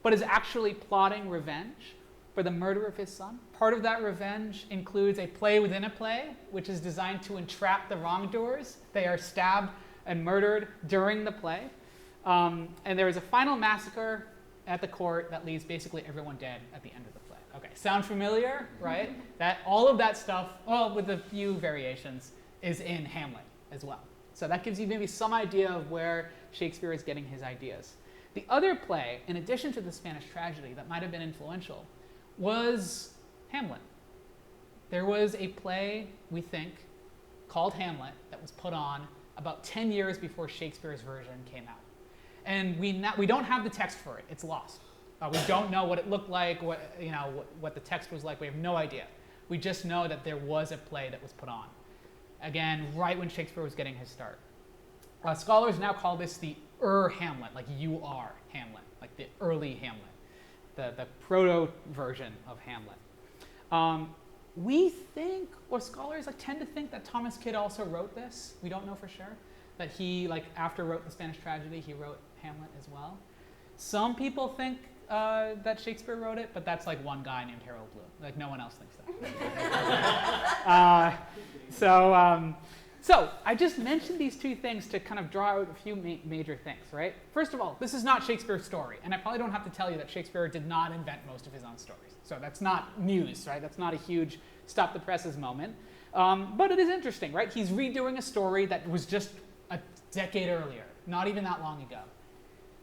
but is actually plotting revenge for the murder of his son. Part of that revenge includes a play within a play, which is designed to entrap the wrongdoers. They are stabbed and murdered during the play. And there is a final massacre at the court that leaves basically everyone dead at the end of the play. Okay, sound familiar, right? All of that stuff, well, with a few variations, is in Hamlet as well. So that gives you maybe some idea of where Shakespeare is getting his ideas. The other play, in addition to the Spanish Tragedy, that might have been influential was Hamlet. There was a play, we think, called Hamlet that was put on about 10 years before Shakespeare's version came out. And we don't have the text for it. It's lost. We don't know what it looked like, what the text was like. We have no idea. We just know that there was a play that was put on. Again, right when Shakespeare was getting his start. Scholars now call this the Hamlet, like you are Hamlet, like the early Hamlet, the proto version of Hamlet. We think, or scholars tend to think that Thomas Kyd also wrote this. We don't know for sure. That he, after wrote the Spanish tragedy, he wrote Hamlet as well. Some people think that Shakespeare wrote it, but that's one guy named Harold Bloom. No one else thinks that. So I just mentioned these two things to kind of draw out a few major things, right? First of all, this is not Shakespeare's story, and I probably don't have to tell you that Shakespeare did not invent most of his own stories. So that's not news, right? That's not a huge stop the presses moment. But it is interesting, right? He's redoing a story that was just a decade earlier, not even that long ago.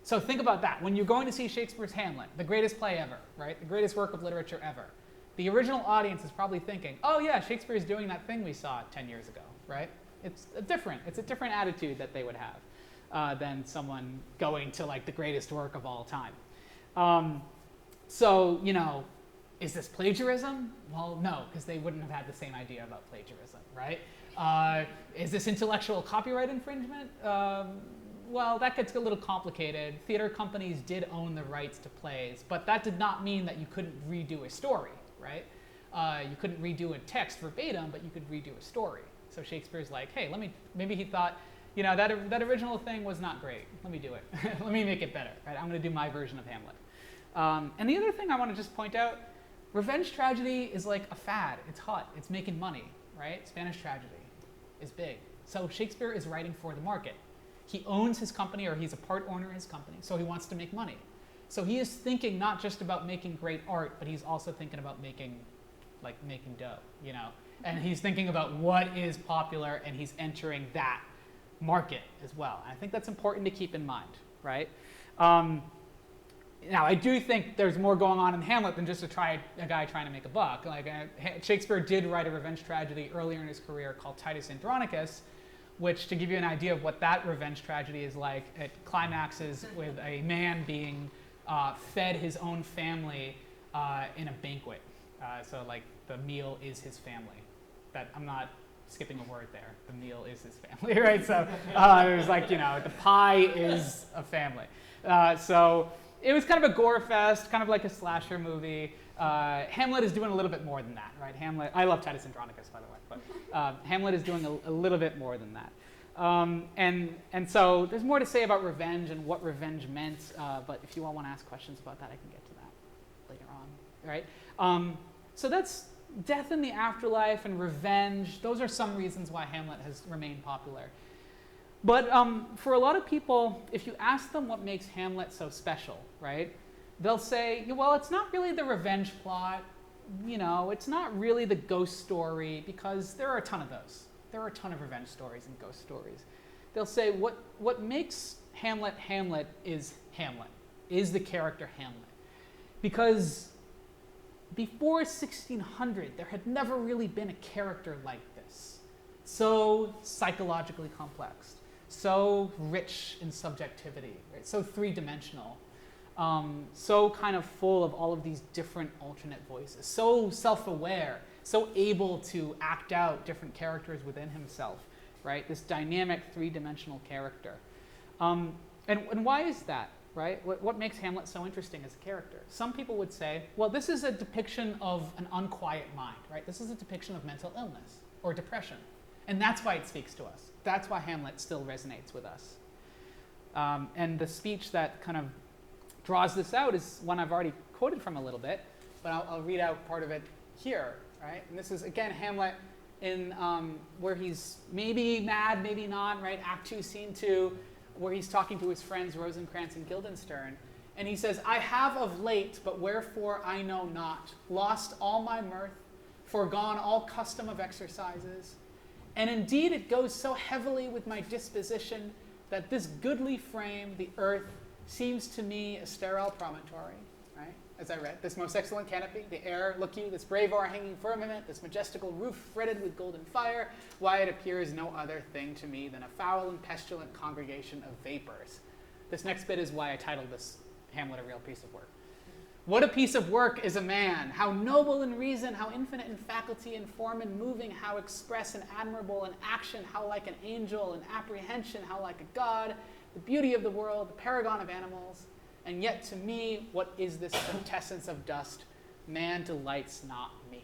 So think about that. When you're going to see Shakespeare's Hamlet, the greatest play ever, right? The greatest work of literature ever. The original audience is probably thinking, oh yeah, Shakespeare's doing that thing we saw 10 years ago, right? It's a different attitude that they would have than someone going to the greatest work of all time. So, is this plagiarism? Well, no, because they wouldn't have had the same idea about plagiarism, right? Is this intellectual copyright infringement? Well, that gets a little complicated. Theater companies did own the rights to plays, but that did not mean that you couldn't redo a story, right? You couldn't redo a text verbatim, but you could redo a story. So Shakespeare's like, hey, maybe he thought, that original thing was not great. Let me do it. Let me make it better, right? I'm going to do my version of Hamlet. And the other thing I want to just point out, revenge tragedy is like a fad. It's hot. It's making money, right? Spanish tragedy is big. So Shakespeare is writing for the market. He owns his company, or he's a part owner in his company, so he wants to make money. So he is thinking not just about making great art, but he's also thinking about making dough, And he's thinking about what is popular, and he's entering that market as well. And I think that's important to keep in mind, right? Now, I do think there's more going on in Hamlet than just a guy trying to make a buck. Shakespeare did write a revenge tragedy earlier in his career called Titus Andronicus, which, to give you an idea of what that revenge tragedy is like, it climaxes with a man being fed his own family in a banquet. So the meal is his family. I'm not skipping a word there. The meal is his family, right? So it was the pie is a family. So it was kind of a gore fest, kind of like a slasher movie. Hamlet is doing a little bit more than that, right? I love Titus Andronicus, by the way, but Hamlet is doing a little bit more than that. And so there's more to say about revenge and what revenge meant, but if you all want to ask questions about that, I can get to that later on, right? So that's death in the afterlife and revenge. Those are some reasons why Hamlet has remained popular. But for a lot of people, if you ask them what makes Hamlet so special, right, they'll say, well, it's not really the revenge plot, it's not really the ghost story, because there are a ton of those. There are a ton of revenge stories and ghost stories. They'll say what makes Hamlet Hamlet is the character Hamlet. Because before 1600, there had never really been a character like this. So psychologically complex, so rich in subjectivity, right? So three-dimensional, so kind of full of all of these different alternate voices, so self-aware, so able to act out different characters within himself, right? This dynamic three-dimensional character. And why is that, right? What makes Hamlet so interesting as a character? Some people would say, well, this is a depiction of an unquiet mind, right? This is a depiction of mental illness or depression. And that's why it speaks to us. That's why Hamlet still resonates with us. And the speech that kind of draws this out is one I've already quoted from a little bit, but I'll read out part of it here, right? And this is, again, Hamlet in where he's maybe mad, maybe not, right? Act 2, Scene 2, where he's talking to his friends Rosencrantz and Guildenstern. And he says, I have of late, but wherefore I know not, lost all my mirth, forgone all custom of exercises. And indeed it goes so heavily with my disposition that this goodly frame, the earth, seems to me a sterile promontory, right? As I read, this most excellent canopy, the air, look you, this brave o'erhanging firmament, this majestical roof fretted with golden fire, why it appears no other thing to me than a foul and pestilent congregation of vapors. This next bit is why I titled this Hamlet a real piece of work. What a piece of work is a man, how noble in reason, how infinite in faculty and form and moving, how express and admirable in action, how like an angel in apprehension, how like a god, the beauty of the world, the paragon of animals. And yet to me, what is this quintessence of dust? Man delights not me.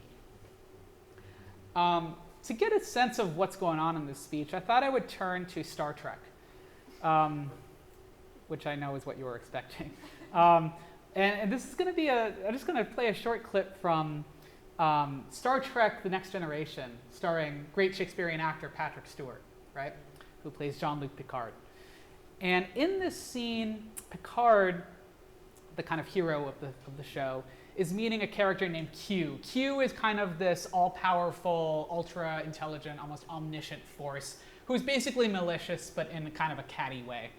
To get a sense of what's going on in this speech, I thought I would turn to Star Trek, which I know is what you were expecting. And this is going to be I'm just going to play a short clip from Star Trek: The Next Generation, starring great Shakespearean actor Patrick Stewart, right, who plays Jean-Luc Picard. And in this scene, Picard, the kind of hero of the show, is meeting a character named Q. Q is kind of this all-powerful, ultra-intelligent, almost omniscient force who's basically malicious, but in kind of a catty way.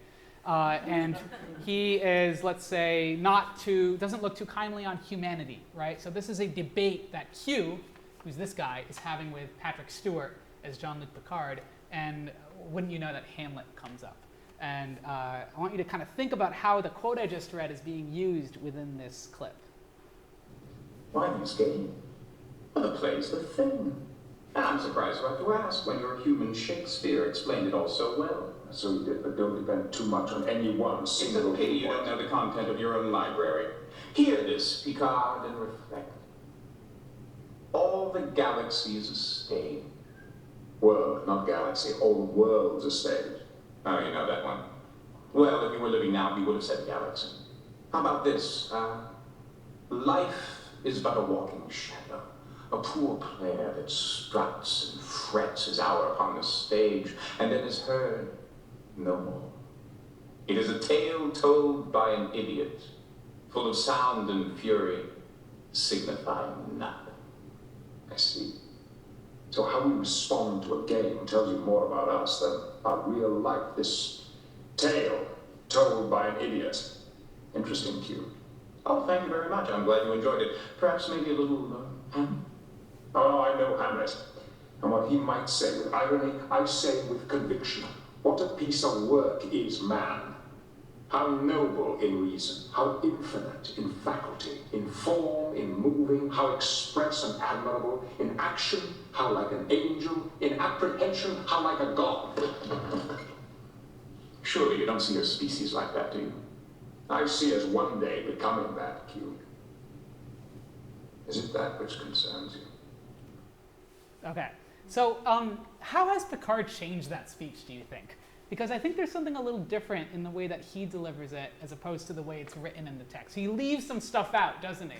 And he is, let's say, doesn't look too kindly on humanity, right? So this is a debate that Q, who's this guy, is having with Patrick Stewart as Jean-Luc Picard, and wouldn't you know that Hamlet comes up. And I want you to kind of think about how the quote I just read is being used within this clip. Why these games? Well, the play's the thing. And I'm surprised you have to ask when your human Shakespeare explained it all so well. So you did, but don't depend too much on any one single It's a pity you point. don't know the content of your own library. Hear this, Picard, and reflect. All the galaxy is a stage. World, not galaxy. All worlds are stage. Oh, you know that one. Well, if you were living now, you would have said galaxy. How about this? Life is but a walking shadow. A poor player that struts and frets his hour upon the stage, and then is heard no more. It is a tale told by an idiot, full of sound and fury, signifying nothing. I see. So how we respond to a game tells you more about us than about real life. This tale told by an idiot. Interesting cue. Oh, thank you very much. I'm glad you enjoyed it. Perhaps maybe a little Hamlet. Oh, I know Hamlet. And what he might say with irony, I say with conviction. What a piece of work is man. How noble in reason, how infinite in faculty, in form, in moving, how express and admirable, in action, how like an angel, in apprehension, how like a god. Surely you don't see your species like that, do you? I see us one day becoming that, Q. Is it that which concerns you? Okay, so how has Picard changed that speech, do you think? Because I think there's something a little different in the way that he delivers it as opposed to the way it's written in the text. He leaves some stuff out, doesn't he?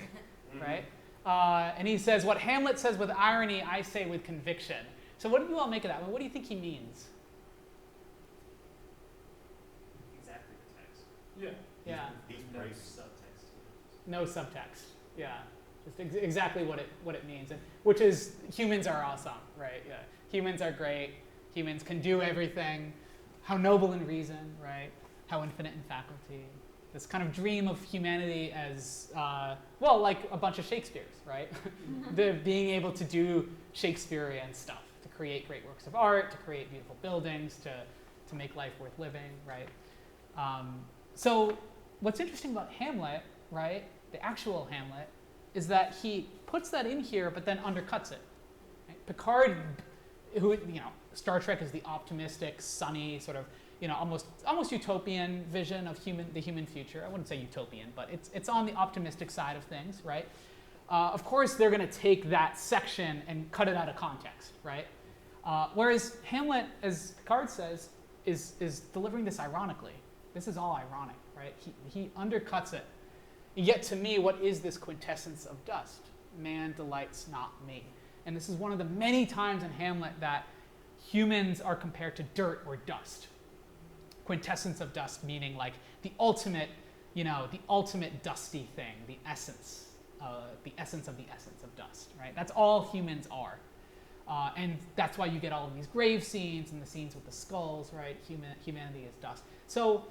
Right? And he says, what Hamlet says with irony, I say with conviction. So what do you all make of that? Well, what do you think he means? Exactly the text. Yeah. Yeah. He's No praised. subtext. No subtext. Yeah. Just exactly what it means. And, which is, humans are awesome, right? Yeah. Humans are great. Humans can do everything. How noble in reason, right? How infinite in faculty. This kind of dream of humanity as, well, like a bunch of Shakespeare's, right? The being able to do Shakespearean stuff, to create great works of art, to create beautiful buildings, to make life worth living, right? So what's interesting about Hamlet, right, the actual Hamlet, is that he puts that in here, but then undercuts it. Right? Picard, who, Star Trek is the optimistic, sunny, sort of, almost utopian vision of the human future. I wouldn't say utopian, but it's on the optimistic side of things, right? Of course, they're going to take that section and cut it out of context, right? Whereas Hamlet, as Picard says, is delivering this ironically. This is all ironic, right? He undercuts it. Yet to me, what is this quintessence of dust? Man delights not me. And this is one of the many times in Hamlet that humans are compared to dirt or dust. Quintessence of dust meaning like the ultimate dusty thing, the essence of the essence of dust, right? That's all humans are. And that's why you get all of these grave scenes and the scenes with the skulls, right? Humanity is dust. So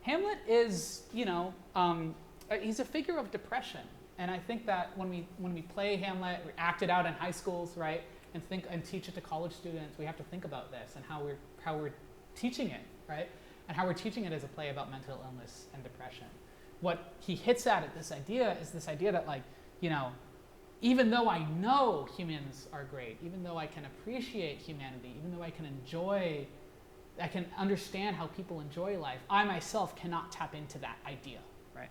Hamlet is, he's a figure of depression. And I think that when we play Hamlet, we act it out in high schools, right? And teach it to college students, we have to think about this and how we're teaching it, right? And how we're teaching it as a play about mental illness and depression. What he hits at this idea is this idea that, like, even though I know humans are great, even though I can appreciate humanity, even though I can understand how people enjoy life, I myself cannot tap into that idea, right?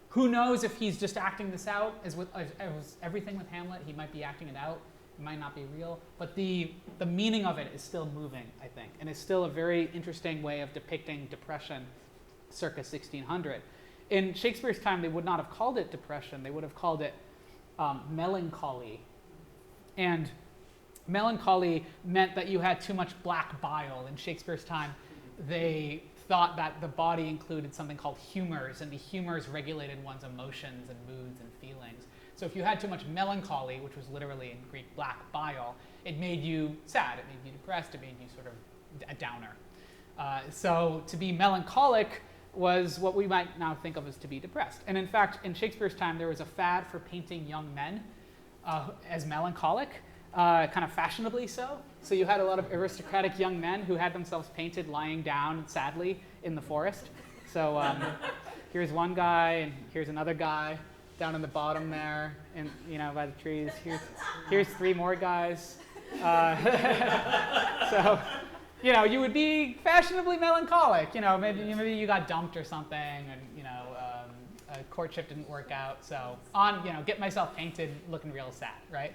Who knows if he's just acting this out, as everything with Hamlet, he might be acting it out It might not be real, but the meaning of it is still moving, I think, and it's still a very interesting way of depicting depression circa 1600. In Shakespeare's time, they would not have called it depression. They would have called it melancholy. And melancholy meant that you had too much black bile. In Shakespeare's time, they thought that the body included something called humors, and the humors regulated one's emotions and moods and feelings. So if you had too much melancholy, which was literally in Greek black bile, it made you sad, it made you depressed, it made you sort of a downer. So to be melancholic was what we might now think of as to be depressed. And in fact, in Shakespeare's time, there was a fad for painting young men as melancholic, kind of fashionably so. So you had a lot of aristocratic young men who had themselves painted lying down sadly in the forest. So here's one guy, and here's another guy down in the bottom there, and by the trees. Here's three more guys. So you would be fashionably melancholic. Maybe you got dumped or something, and a courtship didn't work out. So get myself painted looking real sad, right?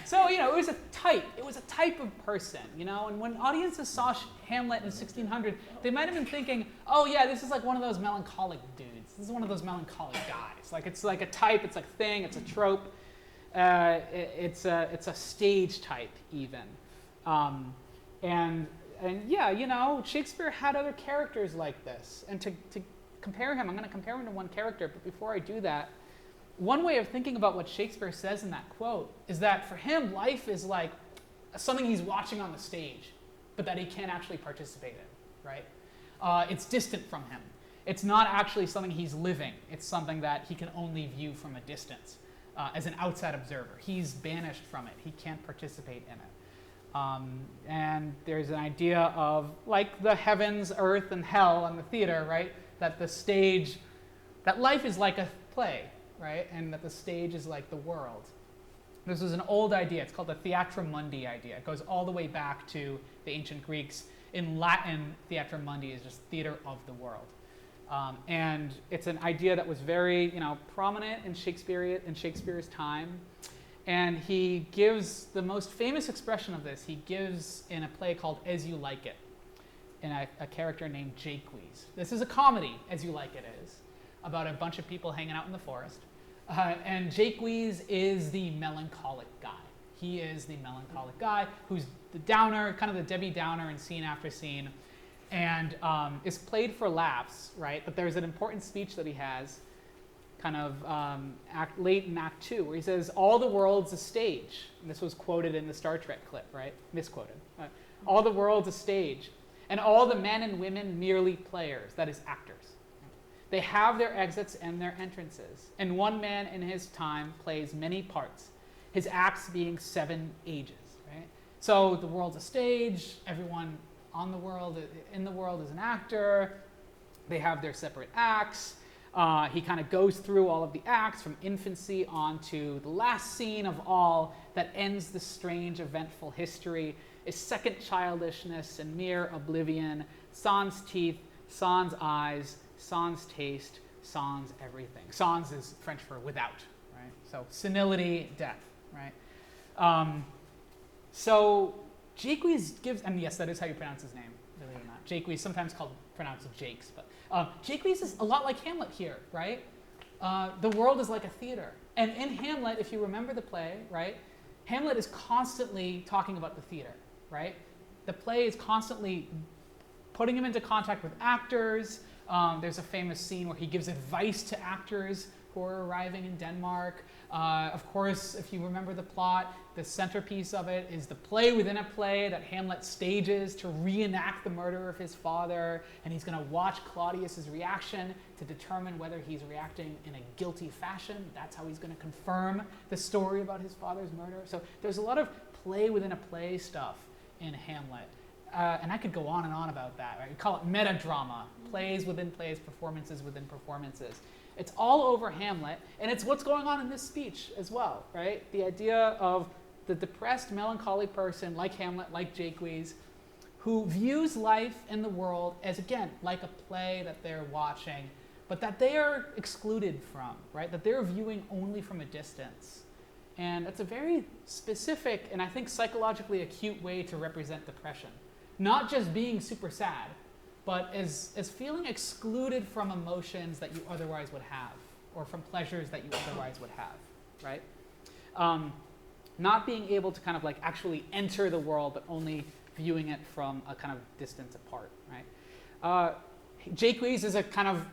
So it was a type. It was a type of person, And when audiences saw Hamlet in 1600, they might have been thinking, oh yeah, this is like one of those melancholic dudes. This is one of those melancholic guys. Like it's like a type. It's like a thing. It's a trope. It's a stage type even. And yeah, Shakespeare had other characters like this. And to compare him, I'm going to compare him to one character, but before I do that, one way of thinking about what Shakespeare says in that quote is that for him, life is like something he's watching on the stage, but that he can't actually participate in, right? It's distant from him. It's not actually something he's living. It's something that he can only view from a distance as an outside observer. He's banished from it. He can't participate in it. And there's an idea of like the heavens, earth, and hell on the theater, right? That the stage, that life is like a play, right? And that the stage is like the world. This is an old idea. It's called the Theatra Mundi idea. It goes all the way back to the ancient Greeks. In Latin, Theatra Mundi is just theater of the world. And it's an idea that was very, prominent in Shakespeare's time. And he gives the most famous expression of this. He gives in a play called As You Like It, in a character named Jaques. This is a comedy, As You Like It is, about a bunch of people hanging out in the forest. And Jaques is the melancholic guy. He is the melancholic guy who's the downer, kind of the Debbie Downer in scene after scene, and is played for laughs, right? But there's an important speech that he has, kind of late in Act 2, where he says, all the world's a stage. And this was quoted in the Star Trek clip, right? Misquoted. All the world's a stage, and all the men and women merely players, that is, actors. They have their exits and their entrances, and one man in his time plays many parts, his acts being 7 ages, right? So the world's a stage, everyone in the world is an actor, they have their separate acts. He kind of goes through all of the acts from infancy on to the last scene of all that ends the strange, eventful history, is second childishness and mere oblivion, sans teeth, sans eyes, sans taste, sans everything. Sans is French for without, right? So senility, death, right? So Jaques gives, and yes, that is how you pronounce his name, believe it or not. Jaques, sometimes pronounced Jakes, but Jaques is a lot like Hamlet here, right? The world is like a theater. And in Hamlet, if you remember the play, right, Hamlet is constantly talking about the theater, right? The play is constantly putting him into contact with actors. There's a famous scene where he gives advice to actors who are arriving in Denmark. Of course, if you remember the plot, the centerpiece of it is the play within a play that Hamlet stages to reenact the murder of his father, and he's going to watch Claudius's reaction to determine whether he's reacting in a guilty fashion. That's how he's going to confirm the story about his father's murder. So there's a lot of play within a play stuff in Hamlet. And I could go on and on about that, right? We call it metadrama, plays within plays, performances within performances. It's all over Hamlet, and it's what's going on in this speech as well, right? The idea of the depressed, melancholy person like Hamlet, like Jaques, who views life in the world as, again, like a play that they're watching, but that they are excluded from, right? That they're viewing only from a distance. And that's a very specific and I think psychologically acute way to represent depression. Not just being super sad, but as feeling excluded from emotions that you otherwise would have, or from pleasures that you otherwise would have, right? Not being able to kind of like actually enter the world, but only viewing it from a kind of distance apart, right? Jake is a kind of,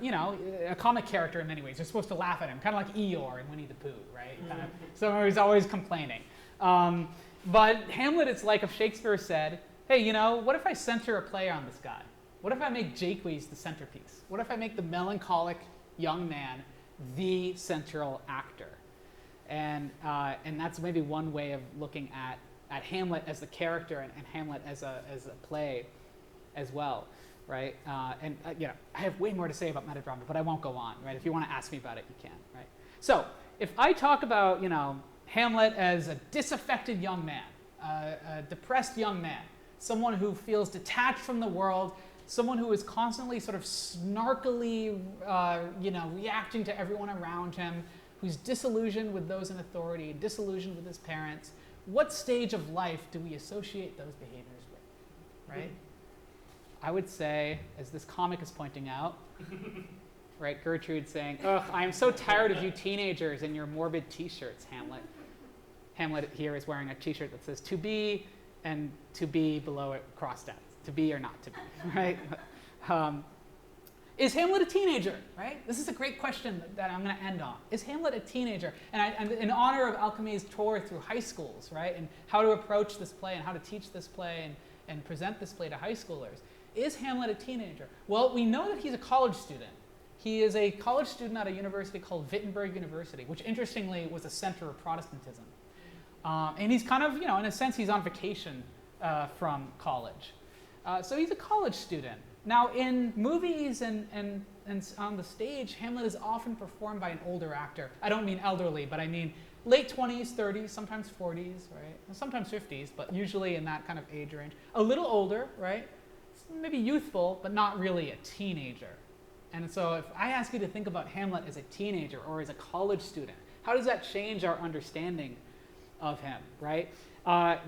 a comic character in many ways. You're supposed to laugh at him, kind of like Eeyore in Winnie the Pooh, right? Kind of someone who's always complaining. But Hamlet, it's like if Shakespeare said, hey, what if I center a play on this guy? What if I make Jake the centerpiece? What if I make the melancholic young man the central actor? And that's maybe one way of looking at Hamlet as the character and Hamlet as a play as well. Right, I have way more to say about metadrama, but I won't go on. Right, if you want to ask me about it, you can. Right. So if I talk about Hamlet as a disaffected young man, a depressed young man, someone who feels detached from the world, someone who is constantly sort of snarkily, reacting to everyone around him, who's disillusioned with those in authority, disillusioned with his parents, what stage of life do we associate those behaviors with? Right. I would say, as this comic is pointing out, right, Gertrude saying, ugh, I am so tired of you teenagers and your morbid t-shirts, Hamlet. Hamlet here is wearing a t-shirt that says to be and to be below it crossed out. To be or not to be, right? Is Hamlet a teenager, right? This is a great question that I'm going to end on. Is Hamlet a teenager? And in honor of Alchemy's tour through high schools, right, and how to approach this play and how to teach this play and present this play to high schoolers, is Hamlet a teenager? Well, we know that he's a college student. He is a college student at a university called Wittenberg University, which interestingly was a center of Protestantism. And he's kind of, in a sense, he's on vacation from college. So he's a college student. Now, in movies and on the stage, Hamlet is often performed by an older actor. I don't mean elderly, but I mean late 20s, 30s, sometimes 40s, right? And sometimes 50s, but usually in that kind of age range. A little older, right? Maybe youthful, but not really a teenager. And so if I ask you to think about Hamlet as a teenager or as a college student, how does that change our understanding of him, right?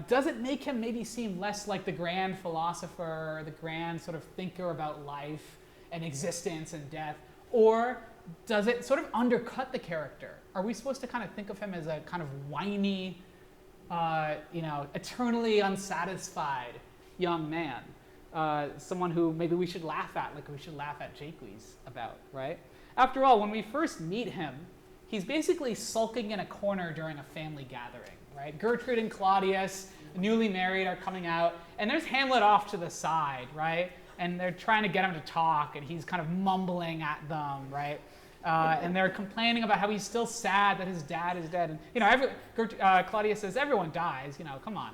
Does it make him maybe seem less like the grand philosopher, the grand sort of thinker about life and existence and death? Or does it sort of undercut the character? Are we supposed to kind of think of him as a kind of whiny, eternally unsatisfied young man? Someone who maybe we should laugh at, like we should laugh at Jake about, right? After all, when we first meet him, he's basically sulking in a corner during a family gathering, right? Gertrude and Claudius, newly married, are coming out, and there's Hamlet off to the side, right? And they're trying to get him to talk, and he's kind of mumbling at them, right? And they're complaining about how he's still sad that his dad is dead. And Claudius says, everyone dies, come on.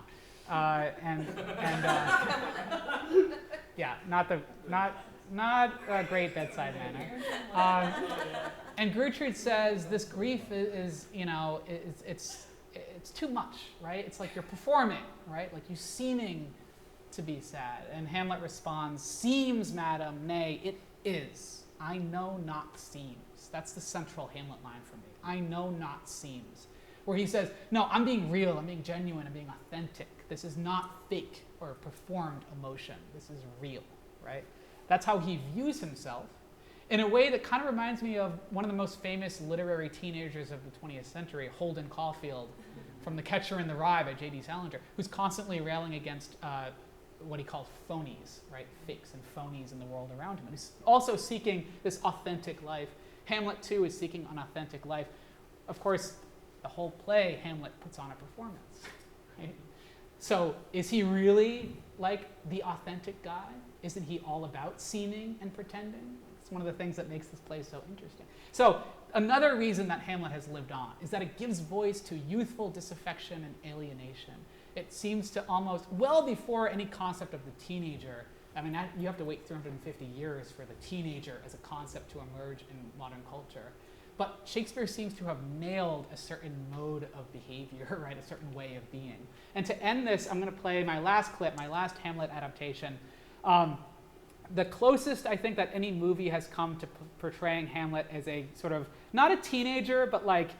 Yeah, not a great bedside manner. And Gertrude says this grief is it's too much, right? It's like you're performing, right? Like you seeming to be sad. And Hamlet responds, "Seems, madam, nay, it is. I know not seems." That's the central Hamlet line for me. I know not seems. Where he says, no, I'm being real, I'm being genuine, I'm being authentic. This is not fake or performed emotion. This is real, right? That's how he views himself in a way that kind of reminds me of one of the most famous literary teenagers of the 20th century, Holden Caulfield, from The Catcher in the Rye by J.D. Salinger, who's constantly railing against what he called phonies, right? Fakes and phonies in the world around him. And he's also seeking this authentic life. Hamlet, too, is seeking an authentic life. Of course, the whole play, Hamlet puts on a performance. Right? So is he really like the authentic guy? Isn't he all about seeming and pretending? It's one of the things that makes this play so interesting. So another reason that Hamlet has lived on is that it gives voice to youthful disaffection and alienation. It seems to almost, well before any concept of the teenager, I mean, you have to wait 350 years for the teenager as a concept to emerge in modern culture. But Shakespeare seems to have nailed a certain mode of behavior, right? A certain way of being. And to end this, I'm going to play my last clip, my last Hamlet adaptation. The closest I think that any movie has come to portraying Hamlet as a sort of, not a teenager, but like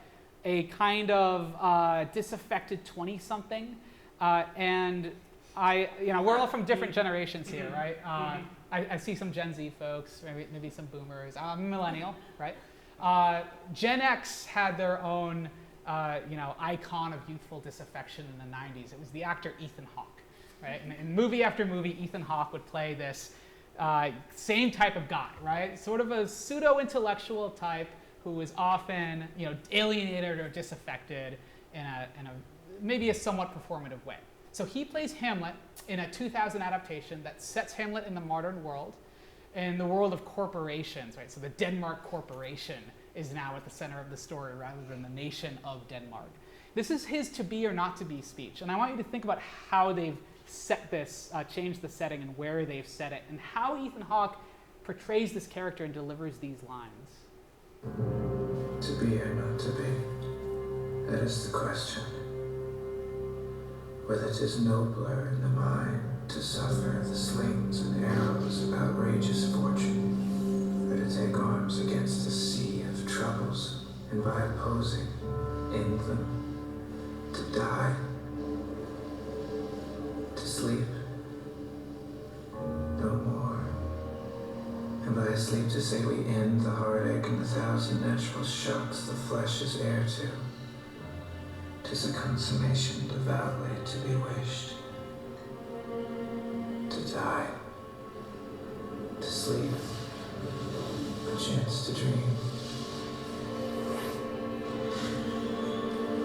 a kind of disaffected 20-something, and we're all from different generations here, right? I see some Gen Z folks, maybe some boomers. I'm a millennial, right? Gen X had their own, icon of youthful disaffection in the 90s. It was the actor Ethan Hawke, right? And in movie after movie, Ethan Hawke would play this same type of guy, right? Sort of a pseudo-intellectual type who was often, alienated or disaffected in a maybe a somewhat performative way. So he plays Hamlet in a 2000 adaptation that sets Hamlet in the modern world, in the world of corporations, right? So the Denmark Corporation is now at the center of the story rather than the nation of Denmark. This is his to be or not to be speech, and I want you to think about how they've set this, changed the setting and where they've set it, and how Ethan Hawke portrays this character and delivers these lines. To be or not to be, that is the question. Whether 'tis nobler in the mind to suffer the slings and arrows of outrageous fortune, or to take arms against a sea of troubles, and by opposing, end them, to die, to sleep, no more, and by sleep to say we end the heartache and the thousand natural shocks the flesh is heir to. 'Tis a consummation devoutly to be wished. To die, to sleep, perchance to dream.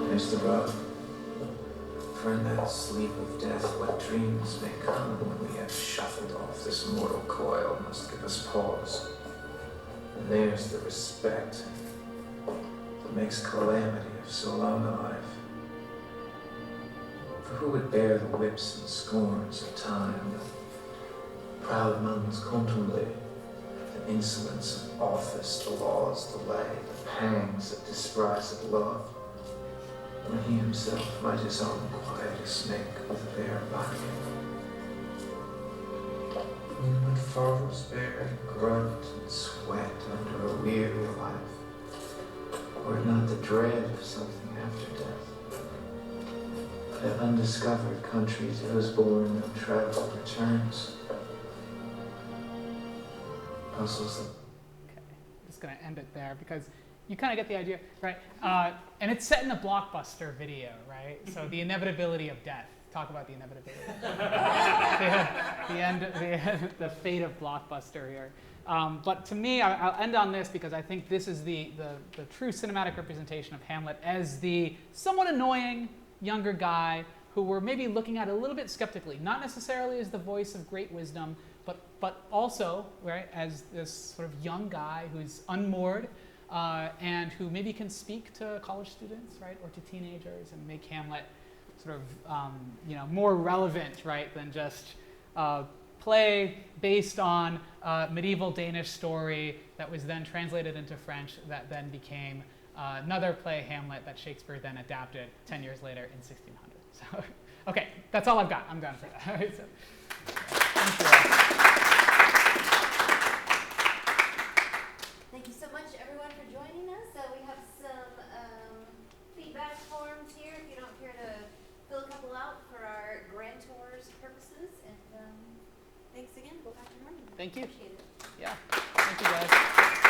There's the rub. For in that sleep of death, what dreams may come when we have shuffled off this mortal coil must give us pause. And there's the respect that makes calamity of so long a life. For who would bear the whips and scorns of time? Proud nuns contemplate the insolence of office, the law's delay, the pangs that despise of love, when he himself might his own quiet a snake with a bare body. When would furrows bear and grunt and sweat under a weary life, or not the dread of something after death? That undiscovered country to whose bourne no travel returns puzzles them. Okay, I'm just going to end it there because you kind of get the idea, right? And it's set in a blockbuster video, right? So the inevitability of death. Talk about the inevitability. The fate of blockbuster here. But to me, I'll end on this because I think this is the true cinematic representation of Hamlet as the somewhat annoying younger guy who we're maybe looking at a little bit skeptically, not necessarily as the voice of great wisdom, but also, right, as this sort of young guy who's unmoored and who maybe can speak to college students, right, or to teenagers and make Hamlet sort of, more relevant, right, than just play based on a medieval Danish story that was then translated into French that then became another play, Hamlet, that Shakespeare then adapted 10 years later in 1600. So, okay, that's all I've got. I'm done for that. All right, so, thank you all. Thank you so much, everyone, for joining us. We have some feedback forms here if you don't care to fill a couple out for our grand tours purposes. And thanks again. Go back to Normandin. Thank you. Appreciate it. Yeah. Thank you, guys.